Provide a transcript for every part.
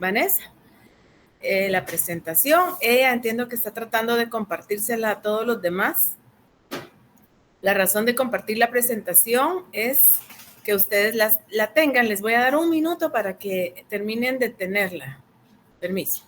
Vanessa. La presentación, ella entiendo que está tratando de compartírsela a todos los demás. La razón de compartir la presentación es que ustedes la tengan. Les voy a dar un minuto para que terminen de tenerla. Permiso.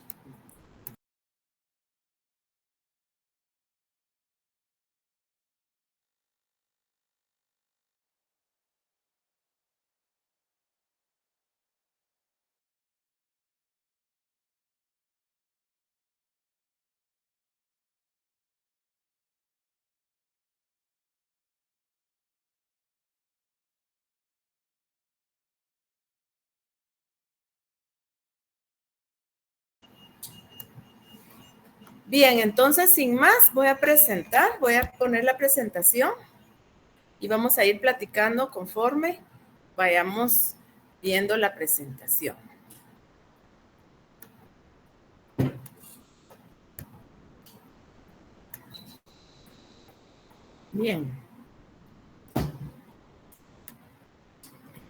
Bien, entonces sin más voy a poner la presentación y vamos a ir platicando conforme vayamos viendo la presentación. Bien.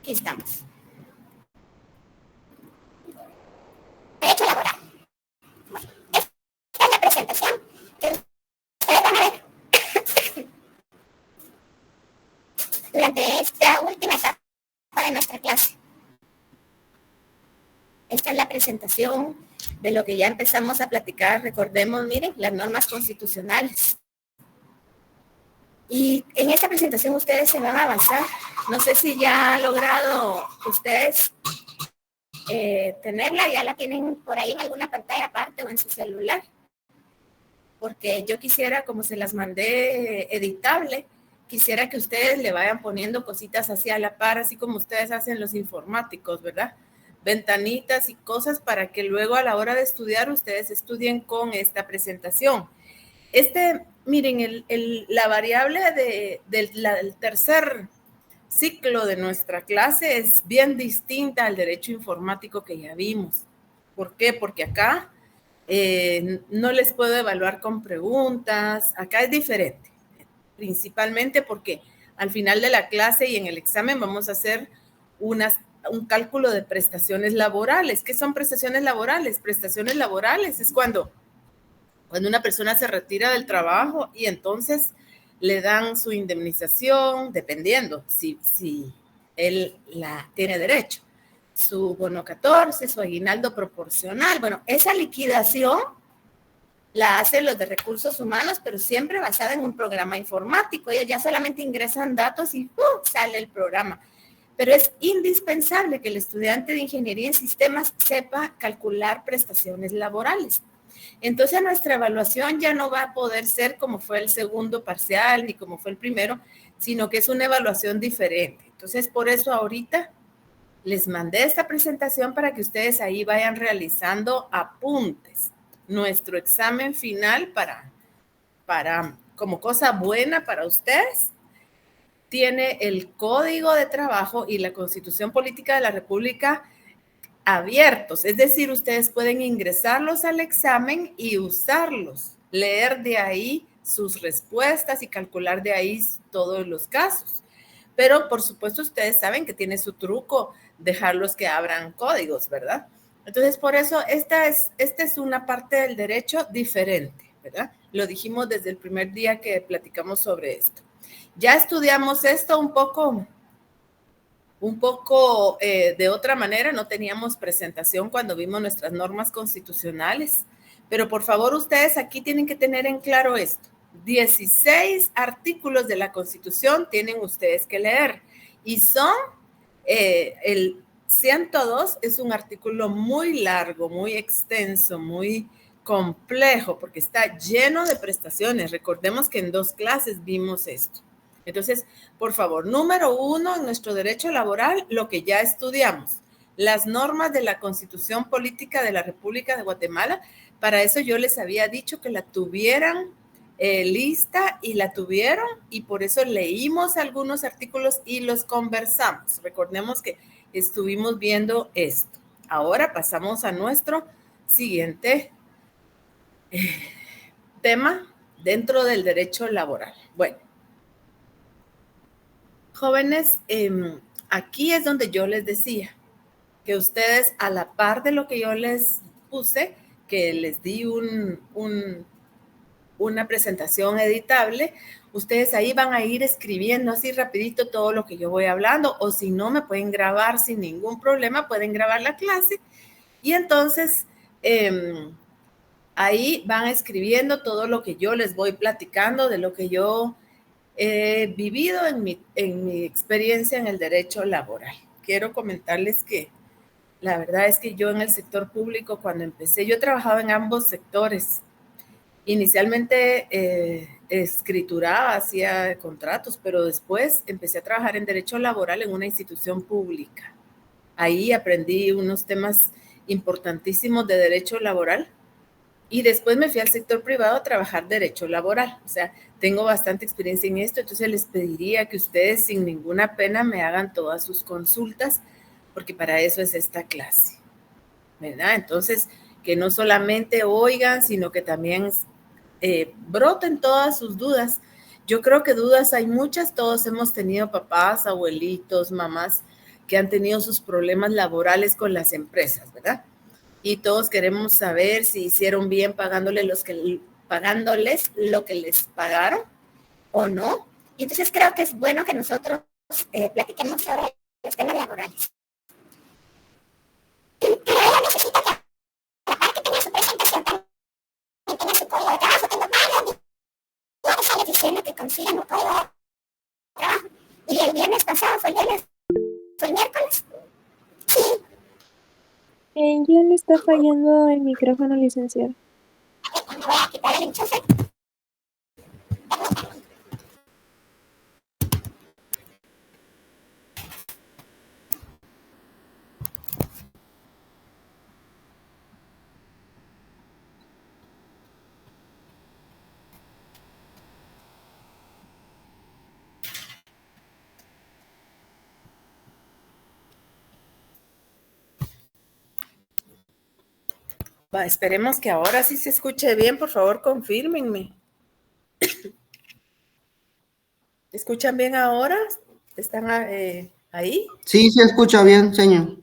Aquí estamos. Derecho laboral. Bueno, esta es la presentación que ustedes van a ver durante esta última etapa de nuestra clase. Esta es la presentación de lo que ya empezamos a platicar. Recordemos, miren, las normas constitucionales. Y en esta presentación ustedes se van a avanzar. No sé si ya han logrado ustedes tenerla, ya la tienen por ahí en alguna pantalla aparte o en su celular. Porque yo quisiera, como se las mandé editable, quisiera que ustedes le vayan poniendo cositas así a la par, así como ustedes hacen los informáticos, ¿verdad? Ventanitas y cosas para que luego a la hora de estudiar ustedes estudien con esta presentación. Miren, la variable del tercer ciclo de nuestra clase es bien distinta al derecho informático que ya vimos. ¿Por qué? Porque acá no les puedo evaluar con preguntas, acá es diferente, principalmente porque al final de la clase y en el examen vamos a hacer un cálculo de prestaciones laborales. ¿Qué son prestaciones laborales? Prestaciones laborales es cuando una persona se retira del trabajo y entonces le dan su indemnización, dependiendo si él la tiene derecho, su bono 14, su aguinaldo proporcional. Bueno, esa liquidación la hacen los de recursos humanos, pero siempre basada en un programa informático. Ellos ya solamente ingresan datos y sale el programa. Pero es indispensable que el estudiante de ingeniería en sistemas sepa calcular prestaciones laborales. Entonces nuestra evaluación ya no va a poder ser como fue el segundo parcial ni como fue el primero, sino que es una evaluación diferente. Entonces por eso ahorita les mandé esta presentación para que ustedes ahí vayan realizando apuntes. Nuestro examen final para como cosa buena para ustedes tiene el Código de Trabajo y la Constitución Política de la República abiertos, es decir, ustedes pueden ingresarlos al examen y usarlos, leer de ahí sus respuestas y calcular de ahí todos los casos. Pero por supuesto ustedes saben que tiene su truco dejarlos que abran códigos, ¿verdad? Entonces por eso esta es una parte del derecho diferente, ¿verdad? Lo dijimos desde el primer día que platicamos sobre esto. Ya estudiamos esto un poco de otra manera, no teníamos presentación cuando vimos nuestras normas constitucionales, pero por favor ustedes aquí tienen que tener en claro esto. 16 artículos de la Constitución tienen ustedes que leer y son, el 102 es un artículo muy largo, muy extenso, muy complejo, porque está lleno de prestaciones. Recordemos que en 2 clases vimos esto. Entonces, por favor, número 1, en nuestro derecho laboral, lo que ya estudiamos, las normas de la Constitución Política de la República de Guatemala. Para eso yo les había dicho que la tuvieran lista y la tuvieron, y por eso leímos algunos artículos y los conversamos. Recordemos que estuvimos viendo esto. Ahora pasamos a nuestro siguiente tema dentro del derecho laboral. Bueno. Jóvenes, aquí es donde yo les decía, que ustedes, a la par de lo que yo les puse, que les di una presentación editable, ustedes ahí van a ir escribiendo así rapidito todo lo que yo voy hablando, o si no, me pueden grabar sin ningún problema, pueden grabar la clase, y entonces ahí van escribiendo todo lo que yo les voy platicando, de lo que yo he vivido en mi experiencia en el derecho laboral. Quiero comentarles que la verdad es que yo en el sector público, cuando empecé, yo trabajaba en ambos sectores. Inicialmente escrituraba, hacía contratos, pero después empecé a trabajar en derecho laboral en una institución pública. Ahí aprendí unos temas importantísimos de derecho laboral y después me fui al sector privado a trabajar derecho laboral. O sea, tengo bastante experiencia en esto, entonces les pediría que ustedes sin ninguna pena me hagan todas sus consultas, porque para eso es esta clase, ¿verdad? Entonces, que no solamente oigan, sino que también broten todas sus dudas. Yo creo que dudas hay muchas, todos hemos tenido papás, abuelitos, mamás que han tenido sus problemas laborales con las empresas, ¿verdad? Y todos queremos saber si hicieron bien pagándoles lo que les pagaron o no. Y entonces creo que es bueno que nosotros platiquemos sobre los temas laborales. Diciendo que consigan un código de trabajo. Y el viernes pasado fue el miércoles. Ya le está fallando el micrófono, licenciado. Voy a quitar el enchufe. Va, esperemos que ahora sí se escuche bien. Por favor, confírmenme. ¿Escuchan bien ahora? ¿Están ahí? Sí, se escucha bien, señor.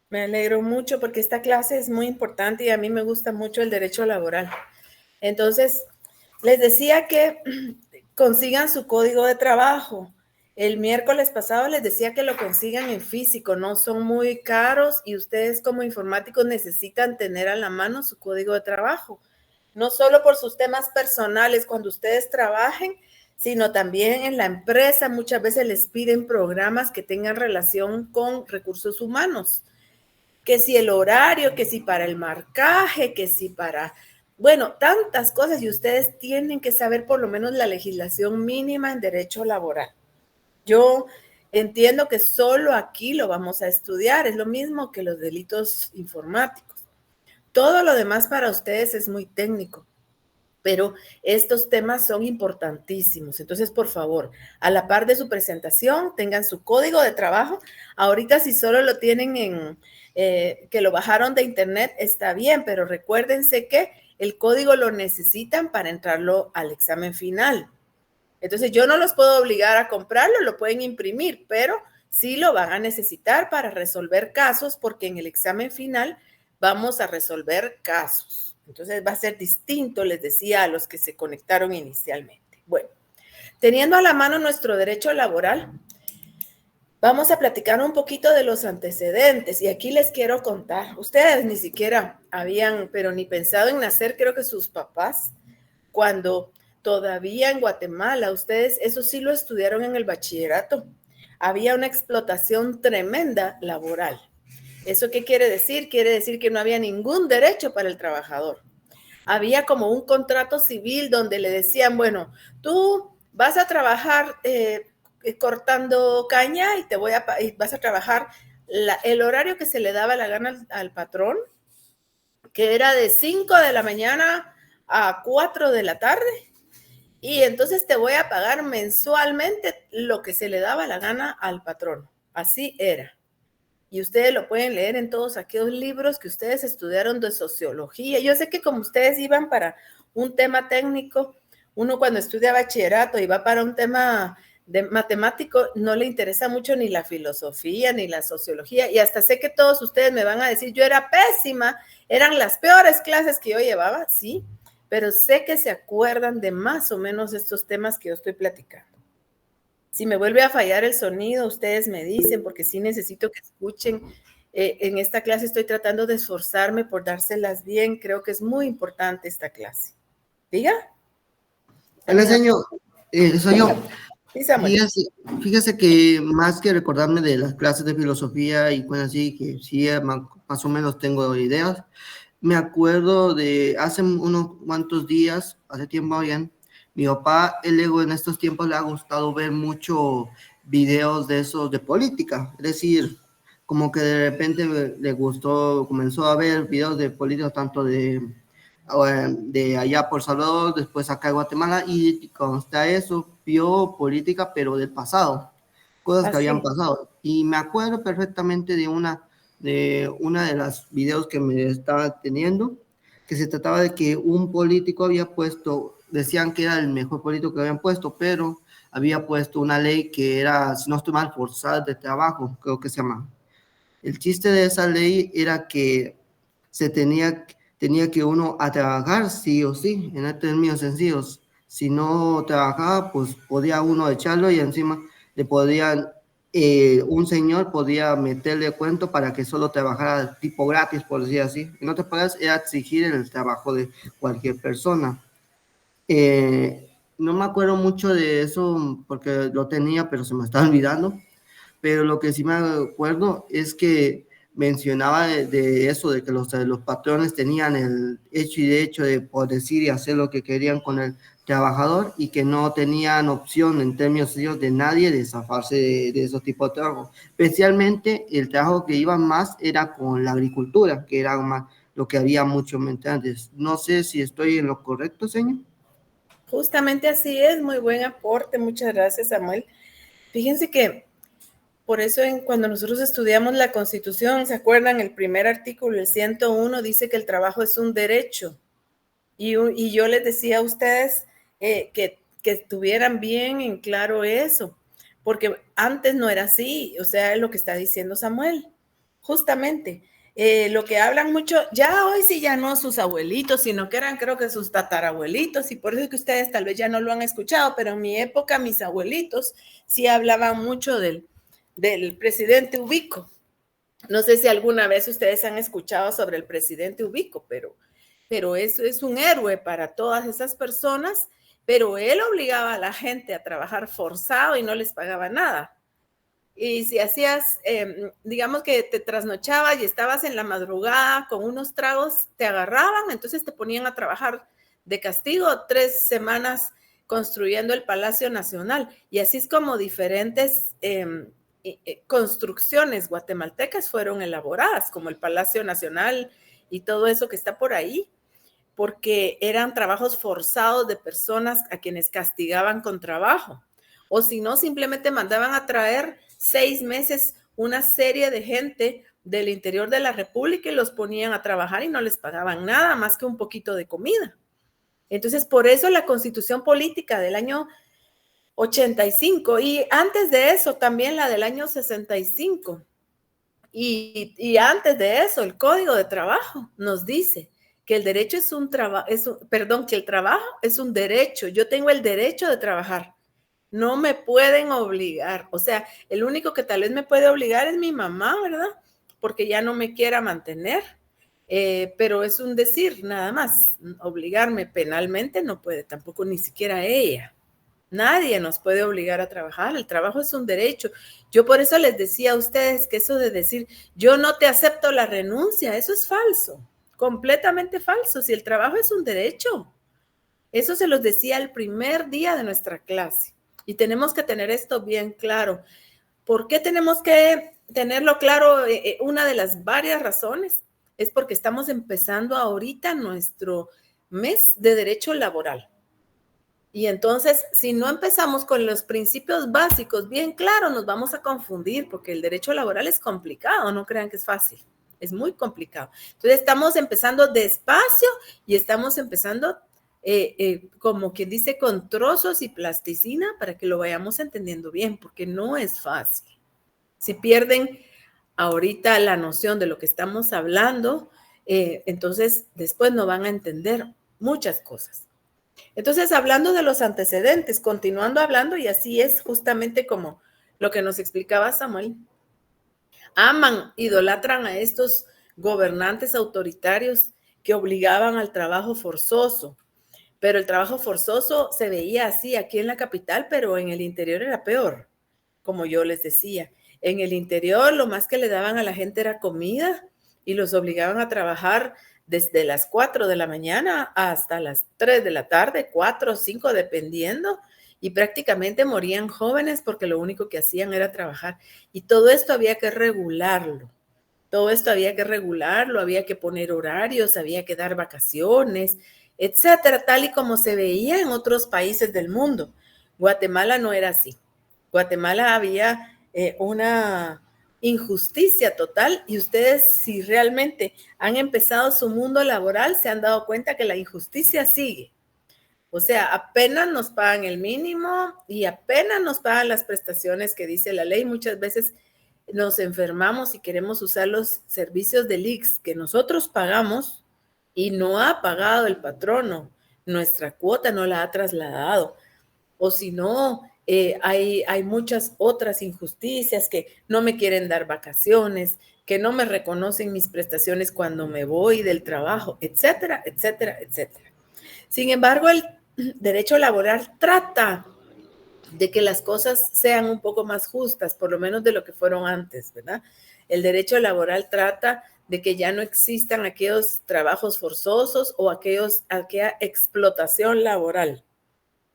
Me alegro mucho porque esta clase es muy importante y a mí me gusta mucho el derecho laboral. Entonces, les decía que consigan su código de trabajo. El miércoles pasado les decía que lo consigan en físico, no son muy caros y ustedes como informáticos necesitan tener a la mano su código de trabajo. No solo por sus temas personales cuando ustedes trabajen, sino también en la empresa. Muchas veces les piden programas que tengan relación con recursos humanos. Que si el horario, que si para el marcaje, que si para, bueno, tantas cosas, y ustedes tienen que saber por lo menos la legislación mínima en derecho laboral. Yo entiendo que solo aquí lo vamos a estudiar, es lo mismo que los delitos informáticos. Todo lo demás para ustedes es muy técnico, pero estos temas son importantísimos. Entonces, por favor, a la par de su presentación, tengan su código de trabajo. Ahorita si solo lo tienen que lo bajaron de internet, está bien, pero recuérdense que el código lo necesitan para entrarlo al examen final. Entonces, yo no los puedo obligar a comprarlo, lo pueden imprimir, pero sí lo van a necesitar para resolver casos, porque en el examen final vamos a resolver casos. Entonces, va a ser distinto, les decía, a los que se conectaron inicialmente. Bueno, teniendo a la mano nuestro derecho laboral, vamos a platicar un poquito de los antecedentes. Y aquí les quiero contar, ustedes ni siquiera habían, pero ni pensado en nacer, creo que sus papás, cuando todavía en Guatemala, ustedes eso sí lo estudiaron en el bachillerato, había una explotación tremenda laboral. ¿Eso qué quiere decir? Quiere decir que no había ningún derecho para el trabajador. Había como un contrato civil donde le decían, bueno, tú vas a trabajar cortando caña y vas a trabajar el horario que se le daba la gana al patrón, que era de 5 de la mañana a 4 de la tarde, y entonces te voy a pagar mensualmente lo que se le daba la gana al patrón. Así era. Y ustedes lo pueden leer en todos aquellos libros que ustedes estudiaron de sociología. Yo sé que como ustedes iban para un tema técnico, uno cuando estudia bachillerato y va para un tema de matemático no le interesa mucho ni la filosofía ni la sociología, y hasta sé que todos ustedes me van a decir, yo era pésima, eran las peores clases que yo llevaba, sí, pero sé que se acuerdan de más o menos estos temas que yo estoy platicando. Si me vuelve a fallar el sonido, ustedes me dicen, porque sí necesito que escuchen. En esta clase estoy tratando de esforzarme por dárselas bien, creo que es muy importante esta clase. ¿Diga? Hola, señor. Soy yo. Sí, Samuel. Fíjese que más que recordarme de las clases de filosofía y cosas así, que sí, más o menos tengo ideas, me acuerdo de hace unos cuantos días, hace tiempo bien, mi papá, él luego en estos tiempos le ha gustado ver mucho videos de esos de política, es decir, como que de repente le gustó, comenzó a ver videos de política tanto de allá por Salvador, después acá en Guatemala, y consta eso, vio política, pero del pasado, cosas que habían pasado. Y me acuerdo perfectamente de una de las videos que me estaba teniendo, que se trataba de que un político había puesto, decían que era el mejor político que habían puesto, pero había puesto una ley que era, si no estoy mal, forzada de trabajo, creo que se llama. El chiste de esa ley era que se tenía que uno a trabajar sí o sí, en términos sencillos. Si no trabajaba, pues podía uno echarlo y encima le podían, un señor podía meterle cuento para que solo trabajara tipo gratis, por decir así. En otras palabras, era exigir el trabajo de cualquier persona. No me acuerdo mucho de eso porque lo tenía, pero se me está olvidando. Pero lo que sí me acuerdo es que mencionaba de eso, de que los patrones tenían el hecho y derecho de poder decir y hacer lo que querían con el trabajador y que no tenían opción en términos serios de nadie de zafarse de esos tipos de trabajo. Especialmente el trabajo que iba más era con la agricultura, que era más lo que había mucho antes. No sé si estoy en lo correcto, señor. Justamente así es, muy buen aporte, muchas gracias, Samuel. Fíjense que por eso cuando nosotros estudiamos la Constitución, ¿se acuerdan? El primer artículo, el 101, dice que el trabajo es un derecho. Y yo les decía a ustedes que tuvieran bien en claro eso, porque antes no era así, o sea, es lo que está diciendo Samuel, justamente. Lo que hablan mucho, ya hoy sí ya no sus abuelitos, sino que eran creo que sus tatarabuelitos, y por eso es que ustedes tal vez ya no lo han escuchado, pero en mi época mis abuelitos sí hablaban mucho del presidente Ubico. No sé si alguna vez ustedes han escuchado sobre el presidente Ubico, pero eso es un héroe para todas esas personas, pero él obligaba a la gente a trabajar forzado y no les pagaba nada. Y si hacías, digamos que te trasnochabas y estabas en la madrugada con unos tragos, te agarraban, entonces te ponían a trabajar de castigo 3 semanas construyendo el Palacio Nacional. Y así es como diferentes construcciones guatemaltecas fueron elaboradas, como el Palacio Nacional y todo eso que está por ahí, porque eran trabajos forzados de personas a quienes castigaban con trabajo. O si no, simplemente mandaban a traer 6 meses una serie de gente del interior de la República y los ponían a trabajar y no les pagaban nada más que un poquito de comida. Entonces, por eso la Constitución Política del año 85 y antes de eso también la del año 65 y antes de eso el Código de Trabajo nos dice que el derecho es un trabajo, que el trabajo es un derecho. Yo tengo el derecho de trabajar. No me pueden obligar. O sea, el único que tal vez me puede obligar es mi mamá, ¿verdad? Porque ya no me quiera mantener. Pero es un decir, nada más. Obligarme penalmente no puede, tampoco ni siquiera ella. Nadie nos puede obligar a trabajar. El trabajo es un derecho. Yo por eso les decía a ustedes que eso de decir, yo no te acepto la renuncia, eso es falso, completamente falso. Si el trabajo es un derecho, eso se los decía el primer día de nuestra clase. Y tenemos que tener esto bien claro. ¿Por qué tenemos que tenerlo claro? Una de las varias razones es porque estamos empezando ahorita nuestro mes de derecho laboral. Y entonces, si no empezamos con los principios básicos bien claros, nos vamos a confundir porque el derecho laboral es complicado, no crean que es fácil, es muy complicado. Entonces, estamos empezando despacio y estamos empezando como quien dice, con trozos y plasticina para que lo vayamos entendiendo bien, porque no es fácil. Si pierden ahorita la noción de lo que estamos hablando, entonces después no van a entender muchas cosas. Entonces, hablando de los antecedentes, continuando hablando, y así es justamente como lo que nos explicaba Samuel, aman, idolatran a estos gobernantes autoritarios que obligaban al trabajo forzoso. Pero el trabajo forzoso se veía así aquí en la capital, pero en el interior era peor, como yo les decía. En el interior lo más que le daban a la gente era comida y los obligaban a trabajar desde las 4 de la mañana hasta las 3 de la tarde, 4 o 5, dependiendo, y prácticamente morían jóvenes porque lo único que hacían era trabajar. Y todo esto había que regularlo. Todo esto había que regularlo, había que poner horarios, había que dar vacaciones, etcétera, tal y como se veía en otros países del mundo. Guatemala no era así. Guatemala había una injusticia total y ustedes, si realmente han empezado su mundo laboral, se han dado cuenta que la injusticia sigue. O sea, apenas nos pagan el mínimo y apenas nos pagan las prestaciones que dice la ley. Muchas veces nos enfermamos y queremos usar los servicios del IX que nosotros pagamos y no ha pagado el patrono. Nuestra cuota no la ha trasladado. O si no, hay muchas otras injusticias, que no me quieren dar vacaciones, que no me reconocen mis prestaciones cuando me voy del trabajo, etcétera, etcétera, etcétera. Sin embargo, el derecho laboral trata de que las cosas sean un poco más justas, por lo menos de lo que fueron antes, ¿verdad? El derecho laboral trata de que ya no existan aquellos trabajos forzosos o aquella explotación laboral.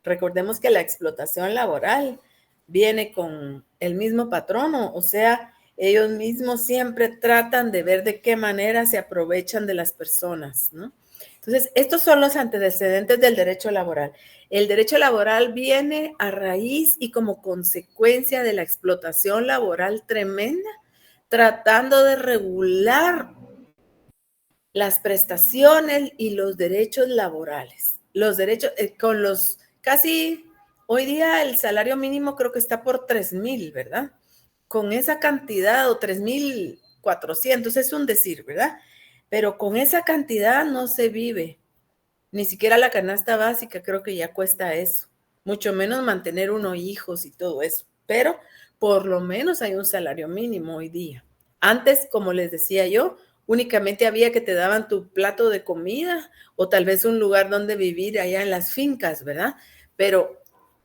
Recordemos que la explotación laboral viene con el mismo patrono, o sea, ellos mismos siempre tratan de ver de qué manera se aprovechan de las personas, ¿no? Entonces, estos son los antecedentes del derecho laboral. El derecho laboral viene a raíz y como consecuencia de la explotación laboral tremenda, tratando de regular las prestaciones y los derechos laborales. Los derechos, con los casi, hoy día el salario mínimo creo que está por 3,000, ¿verdad? Con esa cantidad, o 3,400, es un decir, ¿verdad? Pero con esa cantidad no se vive. Ni siquiera la canasta básica creo que ya cuesta eso. Mucho menos mantener unos hijos y todo eso. Pero por lo menos hay un salario mínimo hoy día. Antes, como les decía yo, únicamente había que te daban tu plato de comida o tal vez un lugar donde vivir allá en las fincas, ¿verdad? Pero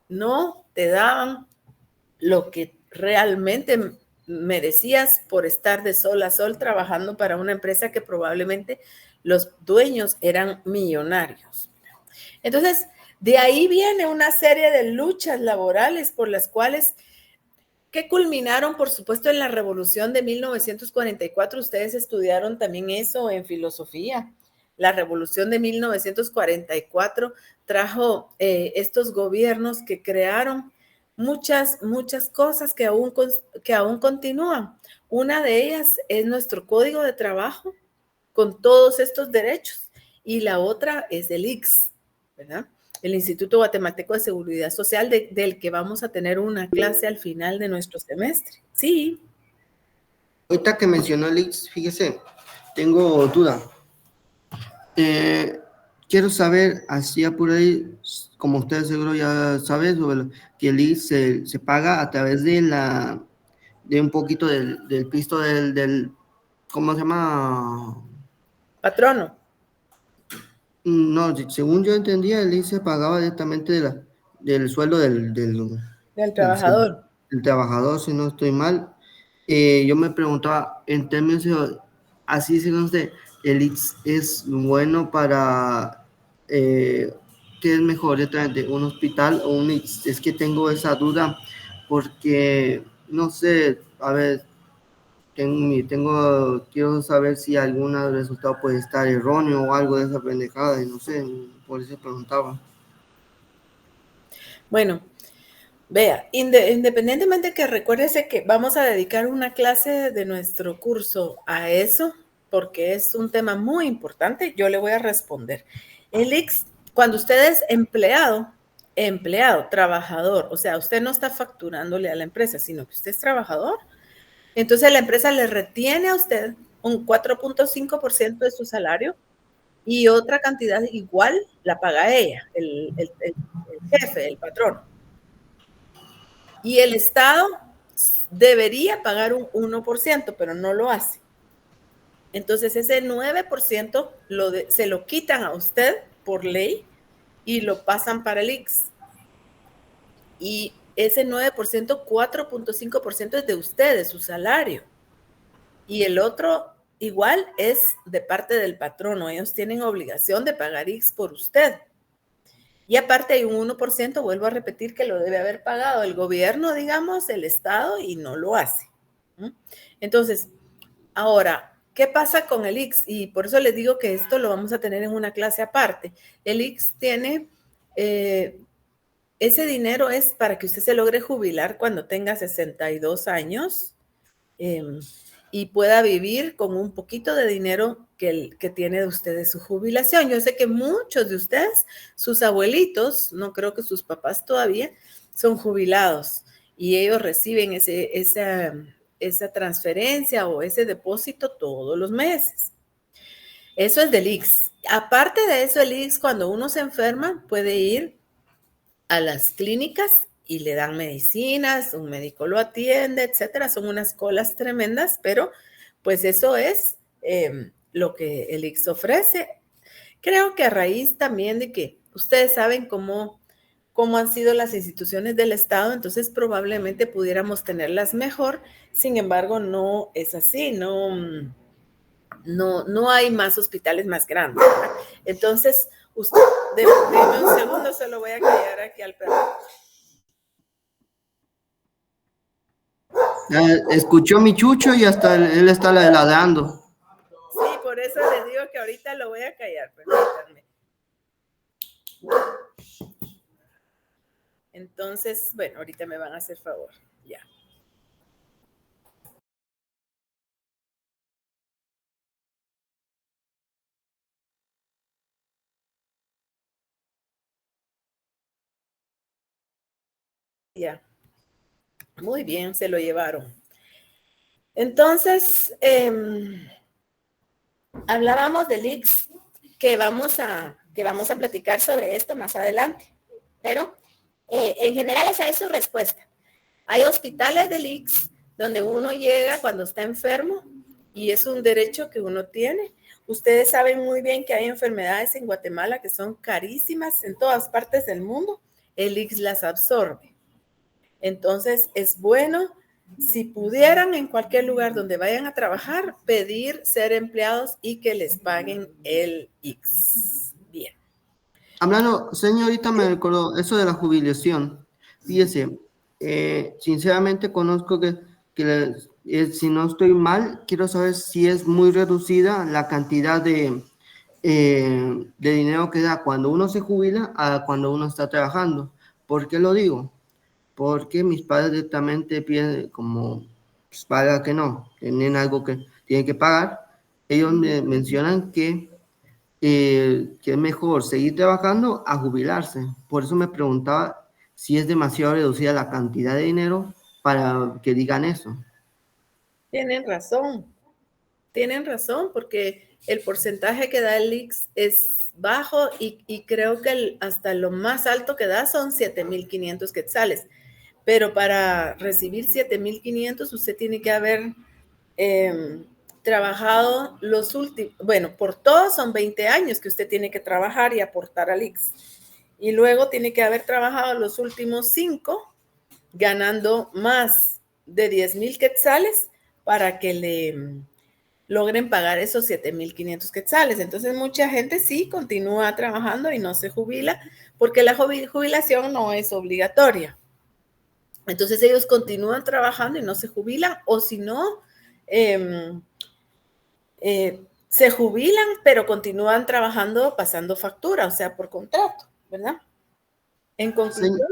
no te daban lo que realmente merecías por estar de sol a sol trabajando para una empresa que probablemente los dueños eran millonarios. Entonces, de ahí viene una serie de luchas laborales por las cuales, que culminaron, por supuesto, en la Revolución de 1944. Ustedes estudiaron también eso en filosofía. La Revolución de 1944 trajo estos gobiernos que crearon muchas cosas que aún continúan. Una de ellas es nuestro Código de Trabajo con todos estos derechos y la otra es el IX, ¿verdad? El Instituto Guatemalteco de Seguridad Social, del que vamos a tener una clase al final de nuestro semestre. Sí. Ahorita que mencionó el IX, fíjese, tengo duda. Quiero saber, así por ahí, como usted seguro ya sabe, que el IX se paga a través de un poquito del pisto del, ¿cómo se llama? Patrono. No, según yo entendía, el IX se pagaba directamente del sueldo del trabajador. Del trabajador, si no estoy mal. Yo me preguntaba, en términos de, así según usted, el IX es bueno para, ¿qué es mejor directamente, un hospital o un IX? Es que tengo esa duda porque, no sé, a ver, quiero saber si algún resultado puede estar erróneo o algo de esa pendejada, y no sé, por eso preguntaba. Bueno, vea, independientemente que recuérdese que vamos a dedicar una clase de nuestro curso a eso, porque es un tema muy importante, yo le voy a responder. El IX cuando usted es empleado, trabajador, o sea, usted no está facturándole a la empresa, sino que usted es trabajador, entonces la empresa le retiene a usted un 4.5% de su salario y otra cantidad igual la paga ella, el jefe, el patrón. Y el Estado debería pagar un 1%, pero no lo hace. Entonces ese 9% se lo quitan a usted por ley y lo pasan para el IX. Y ese 9%, 4.5% es de usted, de su salario. Y el otro igual es de parte del patrono. Ellos tienen obligación de pagar IX por usted. Y aparte hay un 1%, vuelvo a repetir, que lo debe haber pagado el gobierno, digamos, el Estado, y no lo hace. Entonces, ahora, ¿qué pasa con el IX? Y por eso les digo que esto lo vamos a tener en una clase aparte. El IX tiene, ese dinero es para que usted se logre jubilar cuando tenga 62 años y pueda vivir con un poquito de dinero que tiene de ustedes su jubilación. Yo sé que muchos de ustedes, sus abuelitos, no creo que sus papás todavía, son jubilados y ellos reciben esa transferencia o ese depósito todos los meses. Eso es del IX. Aparte de eso, el IX, cuando uno se enferma, puede ir a las clínicas y le dan medicinas, un médico lo atiende, etcétera. Son unas colas tremendas, pero pues eso es lo que el IX ofrece. Creo que a raíz también de que ustedes saben cómo han sido las instituciones del Estado, entonces probablemente pudiéramos tenerlas mejor. Sin embargo, no es así, no hay más hospitales más grandes, ¿verdad? Entonces, usted, déme un segundo, se lo voy a callar aquí al perro. Escuchó mi chucho y hasta él está ladrando. Sí, por eso les digo que ahorita lo voy a callar, permítanme. Entonces, bueno, ahorita me van a hacer favor, ya. Ya. Muy bien, se lo llevaron. Entonces, hablábamos del IX, que vamos a platicar sobre esto más adelante. Pero, en general, esa es su respuesta. Hay hospitales del IX donde uno llega cuando está enfermo y es un derecho que uno tiene. Ustedes saben muy bien que hay enfermedades en Guatemala que son carísimas en todas partes del mundo. El IX las absorbe. Entonces, es bueno, si pudieran en cualquier lugar donde vayan a trabajar, pedir ser empleados y que les paguen el IX. Bien. Hablando, señorita, me recordó eso de la jubilación. Fíjese, sinceramente conozco que si no estoy mal, quiero saber si es muy reducida la cantidad de dinero que da cuando uno se jubila a cuando uno está trabajando. ¿Por qué lo digo? Porque mis padres directamente piden como pues, paga que no, tienen algo que tienen que pagar. Ellos me mencionan que es mejor seguir trabajando a jubilarse. Por eso me preguntaba si es demasiado reducida la cantidad de dinero para que digan eso. Tienen razón, porque el porcentaje que da el IX es bajo y creo que hasta lo más alto que da son 7,500 quetzales. Pero para recibir 7,500 usted tiene que haber trabajado los últimos, bueno, por todos son 20 años que usted tiene que trabajar y aportar al IX. Y luego tiene que haber trabajado los últimos 5 ganando más de 10,000 quetzales para que le logren pagar esos 7,500 quetzales. Entonces, mucha gente sí continúa trabajando y no se jubila porque la jubilación no es obligatoria. Entonces, ellos continúan trabajando y no se jubilan, o si no, se jubilan, pero continúan trabajando pasando factura, o sea, por contrato, ¿verdad? En conclusión, sí.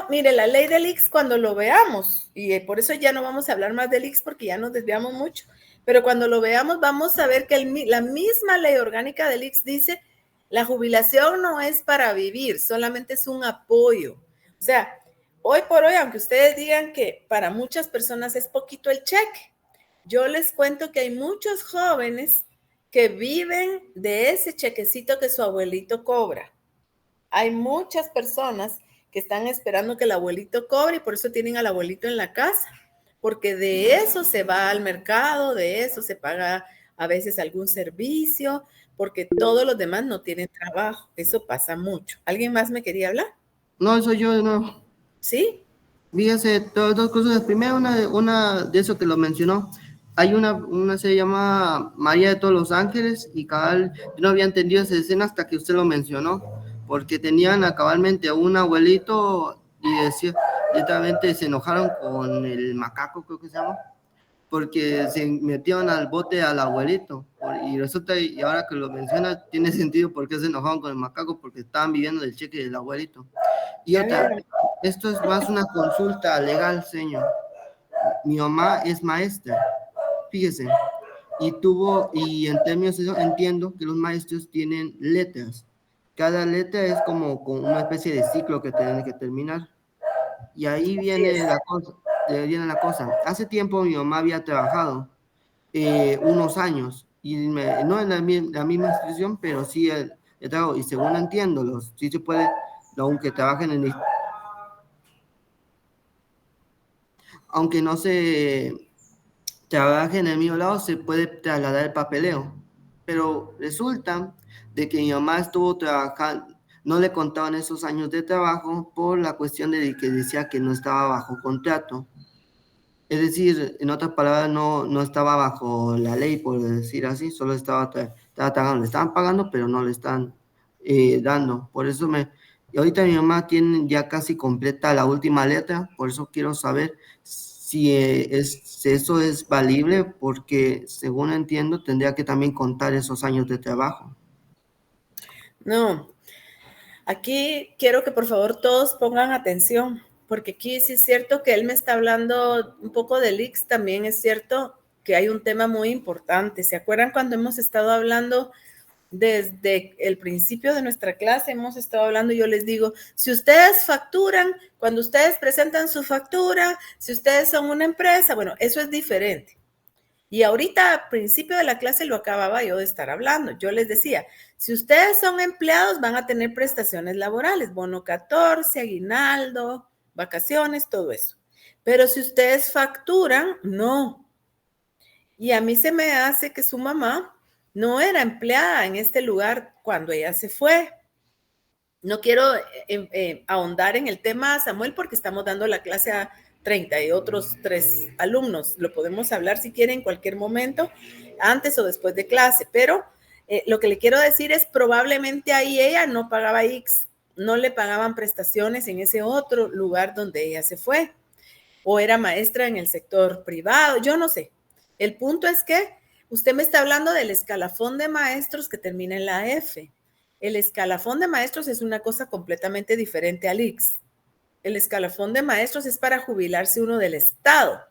Mire, la ley del IX cuando lo veamos, y por eso ya no vamos a hablar más del IX porque ya nos desviamos mucho, pero cuando lo veamos vamos a ver que la misma ley orgánica del IX dice La jubilación no es para vivir, solamente es un apoyo. O sea, hoy por hoy, aunque ustedes digan que para muchas personas es poquito el cheque, yo les cuento que hay muchos jóvenes que viven de ese chequecito que su abuelito cobra. Hay muchas personas que están esperando que el abuelito cobre y por eso tienen al abuelito en la casa, porque de eso se va al mercado, de eso se paga a veces algún servicio, porque todos los demás no tienen trabajo. Eso pasa mucho. ¿Alguien más me quería hablar? No, soy yo, no. ¿Sí? Fíjese, dos cosas. Primero, una de eso que lo mencionó. Hay una se llama María de todos los Ángeles y cabal, yo no había entendido esa escena hasta que usted lo mencionó, porque tenían cabalmente a un abuelito y decía, directamente se enojaron con el macaco, creo que se llama, porque se metieron al bote al abuelito. Y resulta, y ahora que lo menciona, tiene sentido por qué se enojaron con el macaco, porque estaban viviendo del cheque del abuelito. Y otra, esto es más una consulta legal, señor. Mi mamá es maestra, fíjese, y en términos de eso entiendo que los maestros tienen letras. Cada letra es como una especie de ciclo que tienen que terminar. Y ahí viene la cosa. Hace tiempo mi mamá había trabajado unos años, y no en la misma institución, pero sí el trabajo, y según entiendo, sí se puede, aunque trabajen aunque no se trabaje en el mismo lado, se puede trasladar el papeleo. Pero resulta de que mi mamá estuvo trabajando, no le contaban esos años de trabajo por la cuestión de que decía que no estaba bajo contrato. Es decir, en otras palabras, no estaba bajo la ley, por decir así, solo estaba trabajando, le estaban pagando, pero no le están dando. Por eso y ahorita mi mamá tiene ya casi completa la última letra, por eso quiero saber si eso es valible, porque según entiendo, tendría que también contar esos años de trabajo. No, aquí quiero que por favor todos pongan atención, porque aquí sí es cierto que él me está hablando un poco del ICS, también es cierto que hay un tema muy importante. ¿Se acuerdan cuando hemos estado hablando desde el principio de nuestra clase? Hemos estado hablando, yo les digo, si ustedes facturan, cuando ustedes presentan su factura, si ustedes son una empresa, bueno, eso es diferente. Y ahorita al principio de la clase lo acababa yo de estar hablando. Yo les decía, si ustedes son empleados van a tener prestaciones laborales, bono 14, aguinaldo, vacaciones, todo eso. Pero si ustedes facturan, no. Y a mí se me hace que su mamá no era empleada en este lugar cuando ella se fue. No quiero ahondar en el tema, Samuel, porque estamos dando la clase a 30 y otros 3 alumnos. Lo podemos hablar si quieren en cualquier momento, antes o después de clase, pero lo que le quiero decir es probablemente ahí ella no pagaba X, no le pagaban prestaciones en ese otro lugar donde ella se fue, o era maestra en el sector privado, yo no sé. El punto es que usted me está hablando del escalafón de maestros que termina en la F. El escalafón de maestros es una cosa completamente diferente al ICS. El escalafón de maestros es para jubilarse uno del Estado,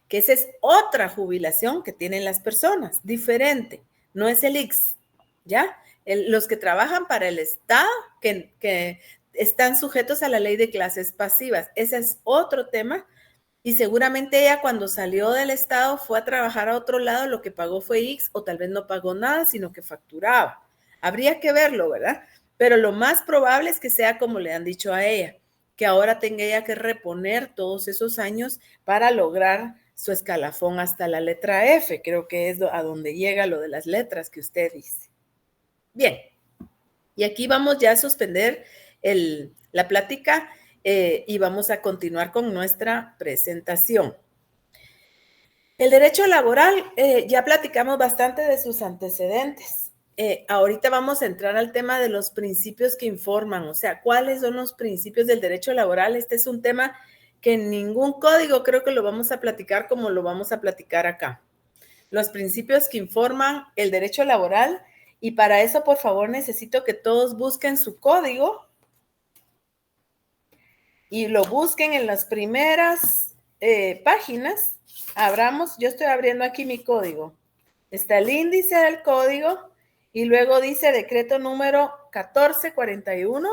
que esa es otra jubilación que tienen las personas, diferente, no es el ICS, ¿ya? Los que trabajan para el Estado, que están sujetos a la ley de clases pasivas, ese es otro tema, y seguramente ella cuando salió del Estado fue a trabajar a otro lado, lo que pagó fue ICS, o tal vez no pagó nada, sino que facturaba. Habría que verlo, ¿verdad? Pero lo más probable es que sea como le han dicho a ella, que ahora tenga ella que reponer todos esos años para lograr su escalafón hasta la letra F. Creo que es a donde llega lo de las letras que usted dice. Bien, y aquí vamos ya a suspender la plática y vamos a continuar con nuestra presentación. El derecho laboral, ya platicamos bastante de sus antecedentes. Ahorita vamos a entrar al tema de los principios que informan, o sea, ¿cuáles son los principios del derecho laboral? Este es un tema que en ningún código creo que lo vamos a platicar como lo vamos a platicar acá. Los principios que informan el derecho laboral, y para eso, por favor, necesito que todos busquen su código y lo busquen en las primeras páginas. Abramos, yo estoy abriendo aquí mi código. Está el índice del código Y luego dice decreto número 1441,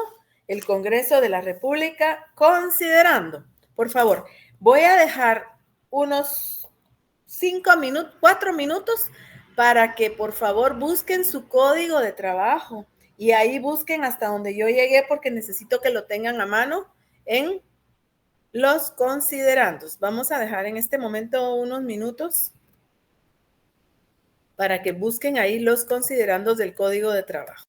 el Congreso de la República, considerando. Por favor, voy a dejar unos 4 minutos para que por favor busquen su código de trabajo y ahí busquen hasta donde yo llegué porque necesito que lo tengan a mano en los considerandos. Vamos a dejar en este momento unos minutos para que busquen ahí los considerandos del código de trabajo.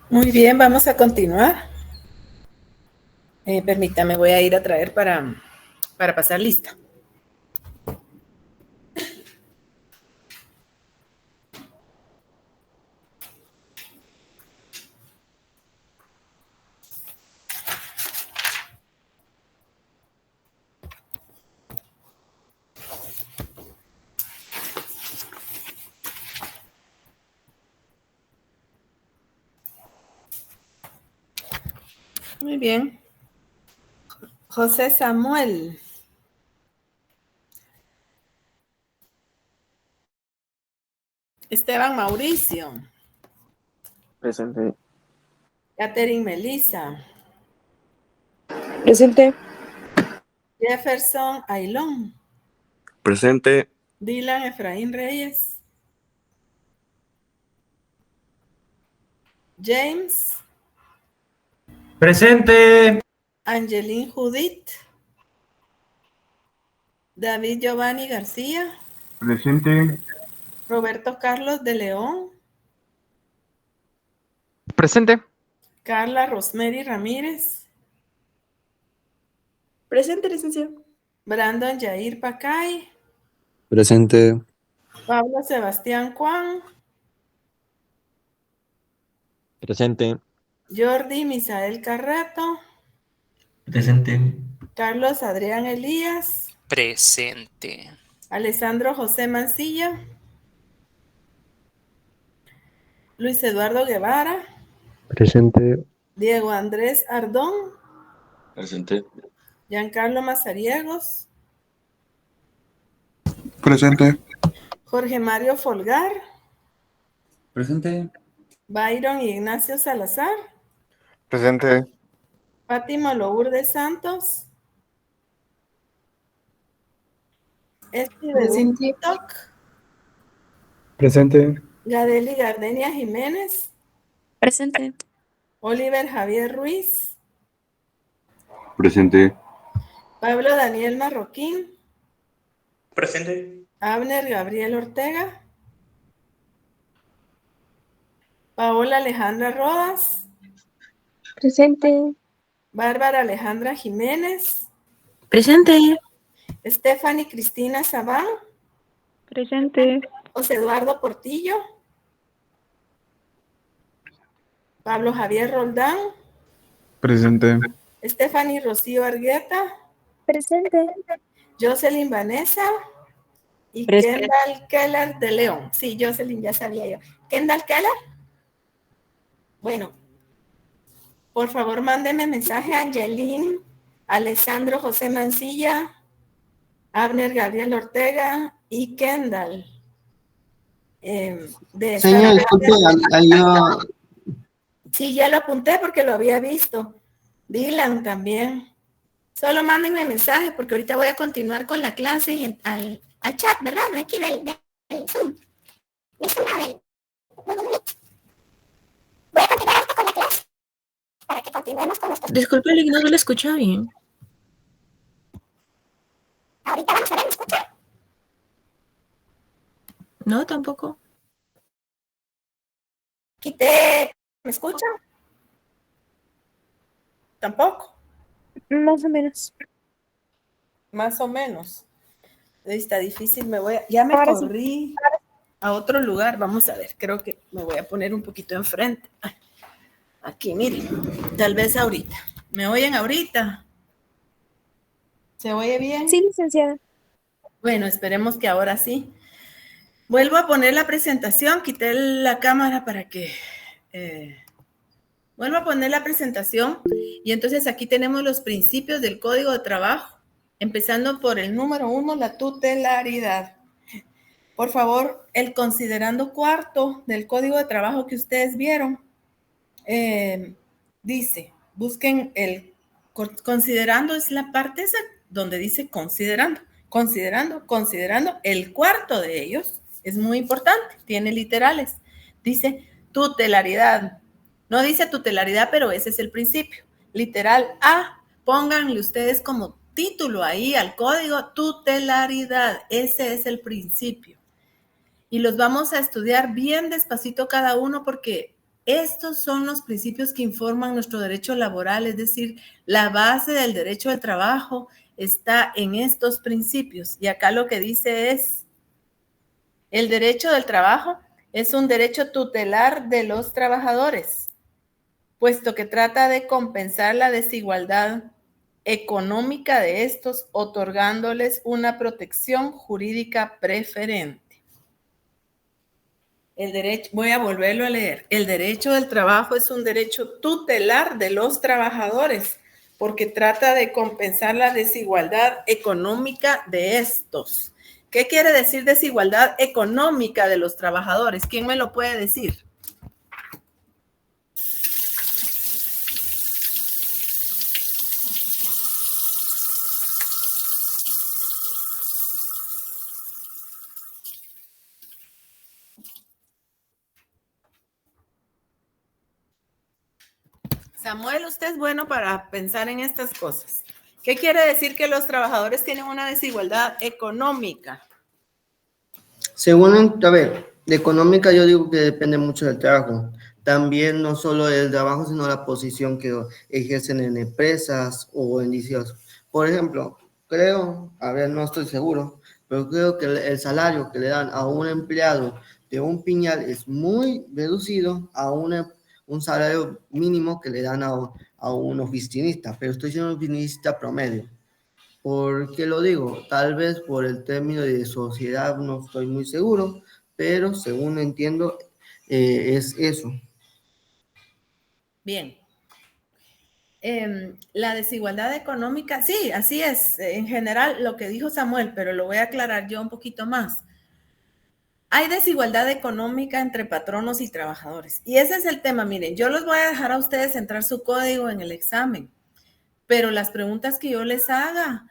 Muy bien, vamos a continuar. Permítame, voy a ir a traer para pasar lista. Muy bien. José Samuel. Esteban Mauricio. Presente. Catherine Melissa. Presente. Jefferson Ailón. Presente. Dylan Efraín Reyes. James. Presente. Angeline Judith. David Giovanni García. Presente. Roberto Carlos de León. Presente. Carla Rosemary Ramírez. Presente, licenciado. Brandon Jair Pacay. Presente. Pablo Sebastián Juan. Presente. Jordi Misael Carrato. Presente. Carlos Adrián Elías. Presente. Alessandro José Mancilla. Luis Eduardo Guevara. Presente. Diego Andrés Ardón. Presente. Giancarlo Mazariegos. Presente. Jorge Mario Folgar. Presente. Byron Ignacio Salazar. Presente. Fátima Lourdes Santos. Presente. Toc. Presente. Gadeli Gardenia Jiménez. Presente. Oliver Javier Ruiz. Presente. Pablo Daniel Marroquín. Presente. Abner Gabriel Ortega. Paola Alejandra Rodas. Presente. Bárbara Alejandra Jiménez. Presente. Stephanie Cristina Sabán. Presente. José Eduardo Portillo. Pablo Javier Roldán. Presente. Stephanie Rocío Argueta. Presente. Jocelyn Vanessa. Y Presente. Kendall Keller de León. Sí, Jocelyn, ya sabía yo. Kendall Keller. Bueno, por favor, mándeme mensaje a Angeline, Alessandro José Mancilla, Abner Gabriel Ortega y Kendall. Señor, disculpe, yo... Sí, ya lo apunté porque lo había visto. Dylan también. Solo mándenme mensaje porque ahorita voy a continuar con la clase al chat, ¿verdad? Aquí del Zoom. Voy a continuar con la clase para que continuemos con nuestro... Disculpe, no se lo escucha bien. Ahorita vamos a ver, ¿me escucha? No, tampoco. Quité, ¿me escucha? Tampoco. Más o menos. Más o menos. Está difícil, ya me Ahora sí. corrí a otro lugar. Vamos a ver, creo que me voy a poner un poquito enfrente. Aquí, miren, tal vez ahorita. ¿Me oyen ahorita? ¿Se oye bien? Sí, licenciada. Bueno, esperemos que ahora sí. Vuelvo a poner la presentación, quité la cámara para que... vuelvo a poner la presentación y entonces aquí tenemos los principios del Código de Trabajo, empezando por el número 1, la tutelaridad. Por favor, el considerando cuarto del Código de Trabajo que ustedes vieron, dice, busquen el considerando, es la parte esa donde dice considerando, el cuarto de ellos es muy importante, tiene literales, dice tutelaridad, no dice tutelaridad, pero ese es el principio, literal A, pónganle ustedes como título ahí al código tutelaridad, ese es el principio. Y los vamos a estudiar bien despacito cada uno porque estos son los principios que informan nuestro derecho laboral, es decir, la base del derecho del trabajo está en estos principios. Y acá lo que dice es, el derecho del trabajo es un derecho tutelar de los trabajadores, puesto que trata de compensar la desigualdad económica de estos, otorgándoles una protección jurídica preferente. El derecho, voy a volverlo a leer. El derecho del trabajo es un derecho tutelar de los trabajadores porque trata de compensar la desigualdad económica de estos. ¿Qué quiere decir desigualdad económica de los trabajadores? ¿Quién me lo puede decir? Samuel, usted es bueno para pensar en estas cosas. ¿Qué quiere decir que los trabajadores tienen una desigualdad económica? Según, a ver, de económica yo digo que depende mucho del trabajo. También no solo del trabajo, sino la posición que ejercen en empresas o en licios. Por ejemplo, creo, a ver, no estoy seguro, pero creo que el salario que le dan a un empleado de un piñal es muy reducido a un salario mínimo que le dan a un oficinista, pero estoy siendo un oficinista promedio. ¿Por qué lo digo? Tal vez por el término de sociedad no estoy muy seguro, pero según entiendo es eso. Bien. La desigualdad económica, sí, así es, en general lo que dijo Samuel, pero lo voy a aclarar yo un poquito más. Hay desigualdad económica entre patronos y trabajadores. Y ese es el tema. Miren, yo los voy a dejar a ustedes entrar su código en el examen, pero las preguntas que yo les haga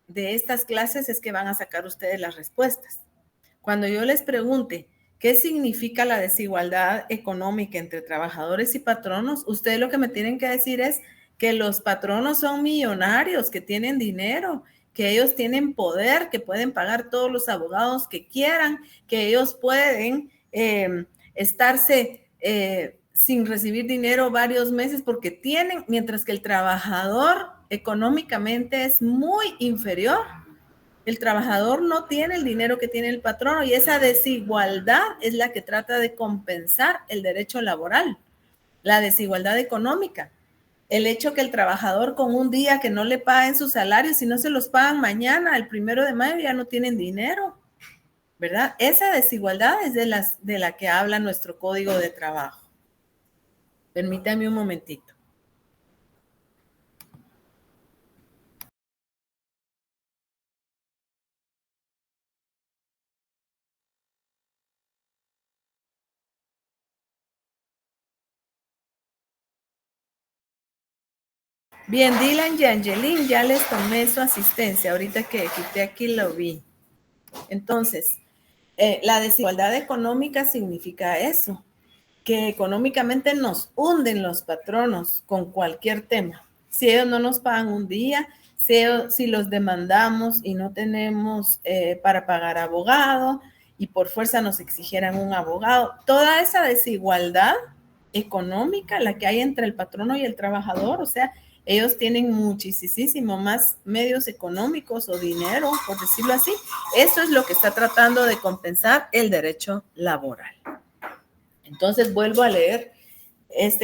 de estas clases es que van a sacar ustedes las respuestas. Cuando yo les pregunte qué significa la desigualdad económica entre trabajadores y patronos, ustedes lo que me tienen que decir es que los patronos son millonarios, que tienen dinero, que ellos tienen poder, que pueden pagar todos los abogados que quieran, que ellos pueden estarse sin recibir dinero varios meses porque tienen, mientras que el trabajador económicamente es muy inferior. El trabajador no tiene el dinero que tiene el patrono y esa desigualdad es la que trata de compensar el derecho laboral, la desigualdad económica. El hecho que el trabajador con un día que no le paguen sus salarios, si no se los pagan mañana, el 1 de mayo, ya no tienen dinero, ¿verdad? Esa desigualdad es de la que habla nuestro código de trabajo. Permítame un momentito. Bien, Dylan y Angelín, ya les tomé su asistencia. Ahorita que quité aquí lo vi. Entonces, la desigualdad económica significa eso, que económicamente nos hunden los patronos con cualquier tema. Si ellos no nos pagan un día, si los demandamos y no tenemos para pagar abogado y por fuerza nos exigieran un abogado, toda esa desigualdad económica, la que hay entre el patrono y el trabajador, o sea, ellos tienen muchísimo más medios económicos o dinero, por decirlo así. Eso es lo que está tratando de compensar el derecho laboral. Entonces, vuelvo a leer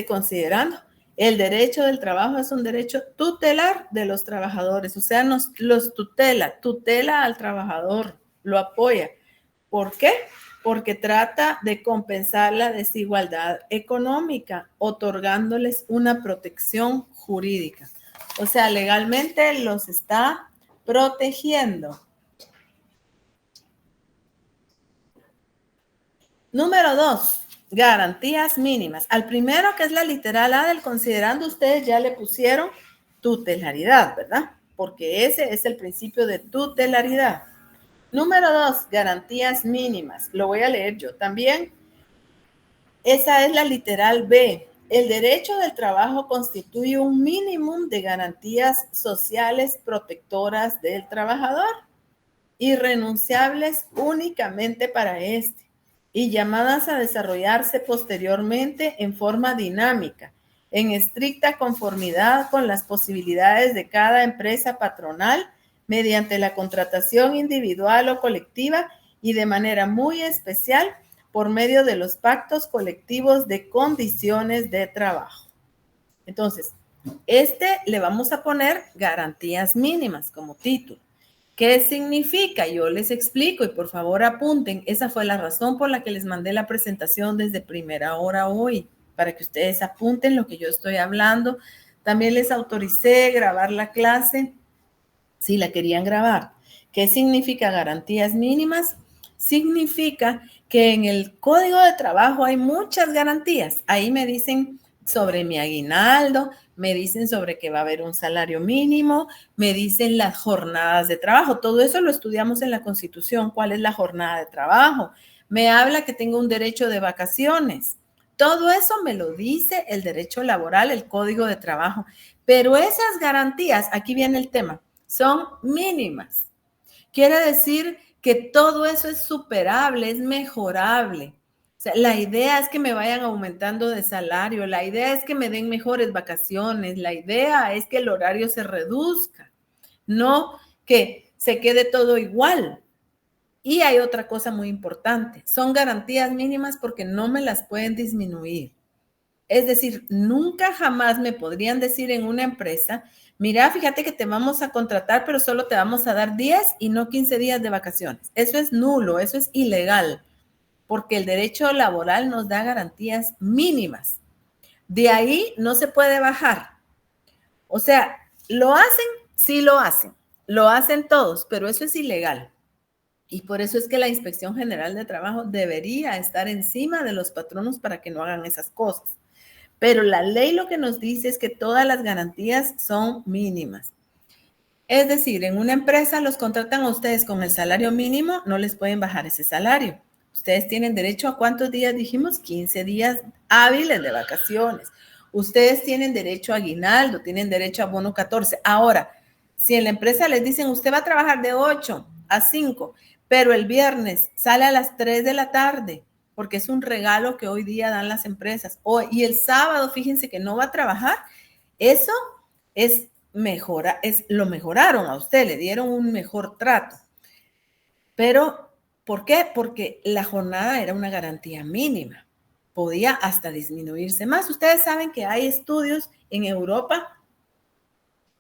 considerando. El derecho del trabajo es un derecho tutelar de los trabajadores, o sea, los tutela al trabajador, lo apoya. ¿Por qué? Porque trata de compensar la desigualdad económica, otorgándoles una protección jurídica. O sea, legalmente los está protegiendo. Número 2, garantías mínimas. Al primero, que es la literal A del considerando, ustedes ya le pusieron tutelaridad, ¿verdad? Porque ese es el principio de tutelaridad. Número 2, garantías mínimas. Lo voy a leer yo también. Esa es la literal B. El derecho del trabajo constituye un mínimo de garantías sociales protectoras del trabajador, irrenunciables únicamente para este, y llamadas a desarrollarse posteriormente en forma dinámica, en estricta conformidad con las posibilidades de cada empresa patronal, mediante la contratación individual o colectiva y de manera muy especial por medio de los pactos colectivos de condiciones de trabajo. Entonces, le vamos a poner garantías mínimas como título. ¿Qué significa? Yo les explico y por favor apunten. Esa fue la razón por la que les mandé la presentación desde primera hora hoy, para que ustedes apunten lo que yo estoy hablando. También les autoricé grabar la clase si la querían grabar. ¿Qué significa garantías mínimas? Significa que en el código de trabajo hay muchas garantías. Ahí me dicen sobre mi aguinaldo, me dicen sobre que va a haber un salario mínimo, me dicen las jornadas de trabajo. Todo eso lo estudiamos en la Constitución. ¿Cuál es la jornada de trabajo? Me habla que tengo un derecho de vacaciones. Todo eso me lo dice el derecho laboral, el código de trabajo. Pero esas garantías, aquí viene el tema, son mínimas. Quiere decir que todo eso es superable, es mejorable. O sea, la idea es que me vayan aumentando de salario, la idea es que me den mejores vacaciones, la idea es que el horario se reduzca, no que se quede todo igual. Y hay otra cosa muy importante, son garantías mínimas porque no me las pueden disminuir. Es decir, nunca jamás me podrían decir en una empresa, mira, fíjate que te vamos a contratar, pero solo te vamos a dar 10 y no 15 días de vacaciones. Eso es nulo, eso es ilegal, porque el derecho laboral nos da garantías mínimas. De ahí no se puede bajar. O sea, ¿lo hacen? Sí lo hacen todos, pero eso es ilegal. Y por eso es que la Inspección General de Trabajo debería estar encima de los patronos para que no hagan esas cosas. Pero la ley lo que nos dice es que todas las garantías son mínimas. Es decir, en una empresa los contratan a ustedes con el salario mínimo, no les pueden bajar ese salario. Ustedes tienen derecho a ¿cuántos días dijimos? 15 días hábiles de vacaciones. Ustedes tienen derecho a aguinaldo, tienen derecho a bono 14. Ahora, si en la empresa les dicen usted va a trabajar de 8 a 5, pero el viernes sale a las 3 de la tarde, porque es un regalo que hoy día dan las empresas. Y el sábado, fíjense que no va a trabajar. Eso lo mejoraron a usted, le dieron un mejor trato. Pero, ¿por qué? Porque la jornada era una garantía mínima. Podía hasta disminuirse más. Ustedes saben que hay estudios en Europa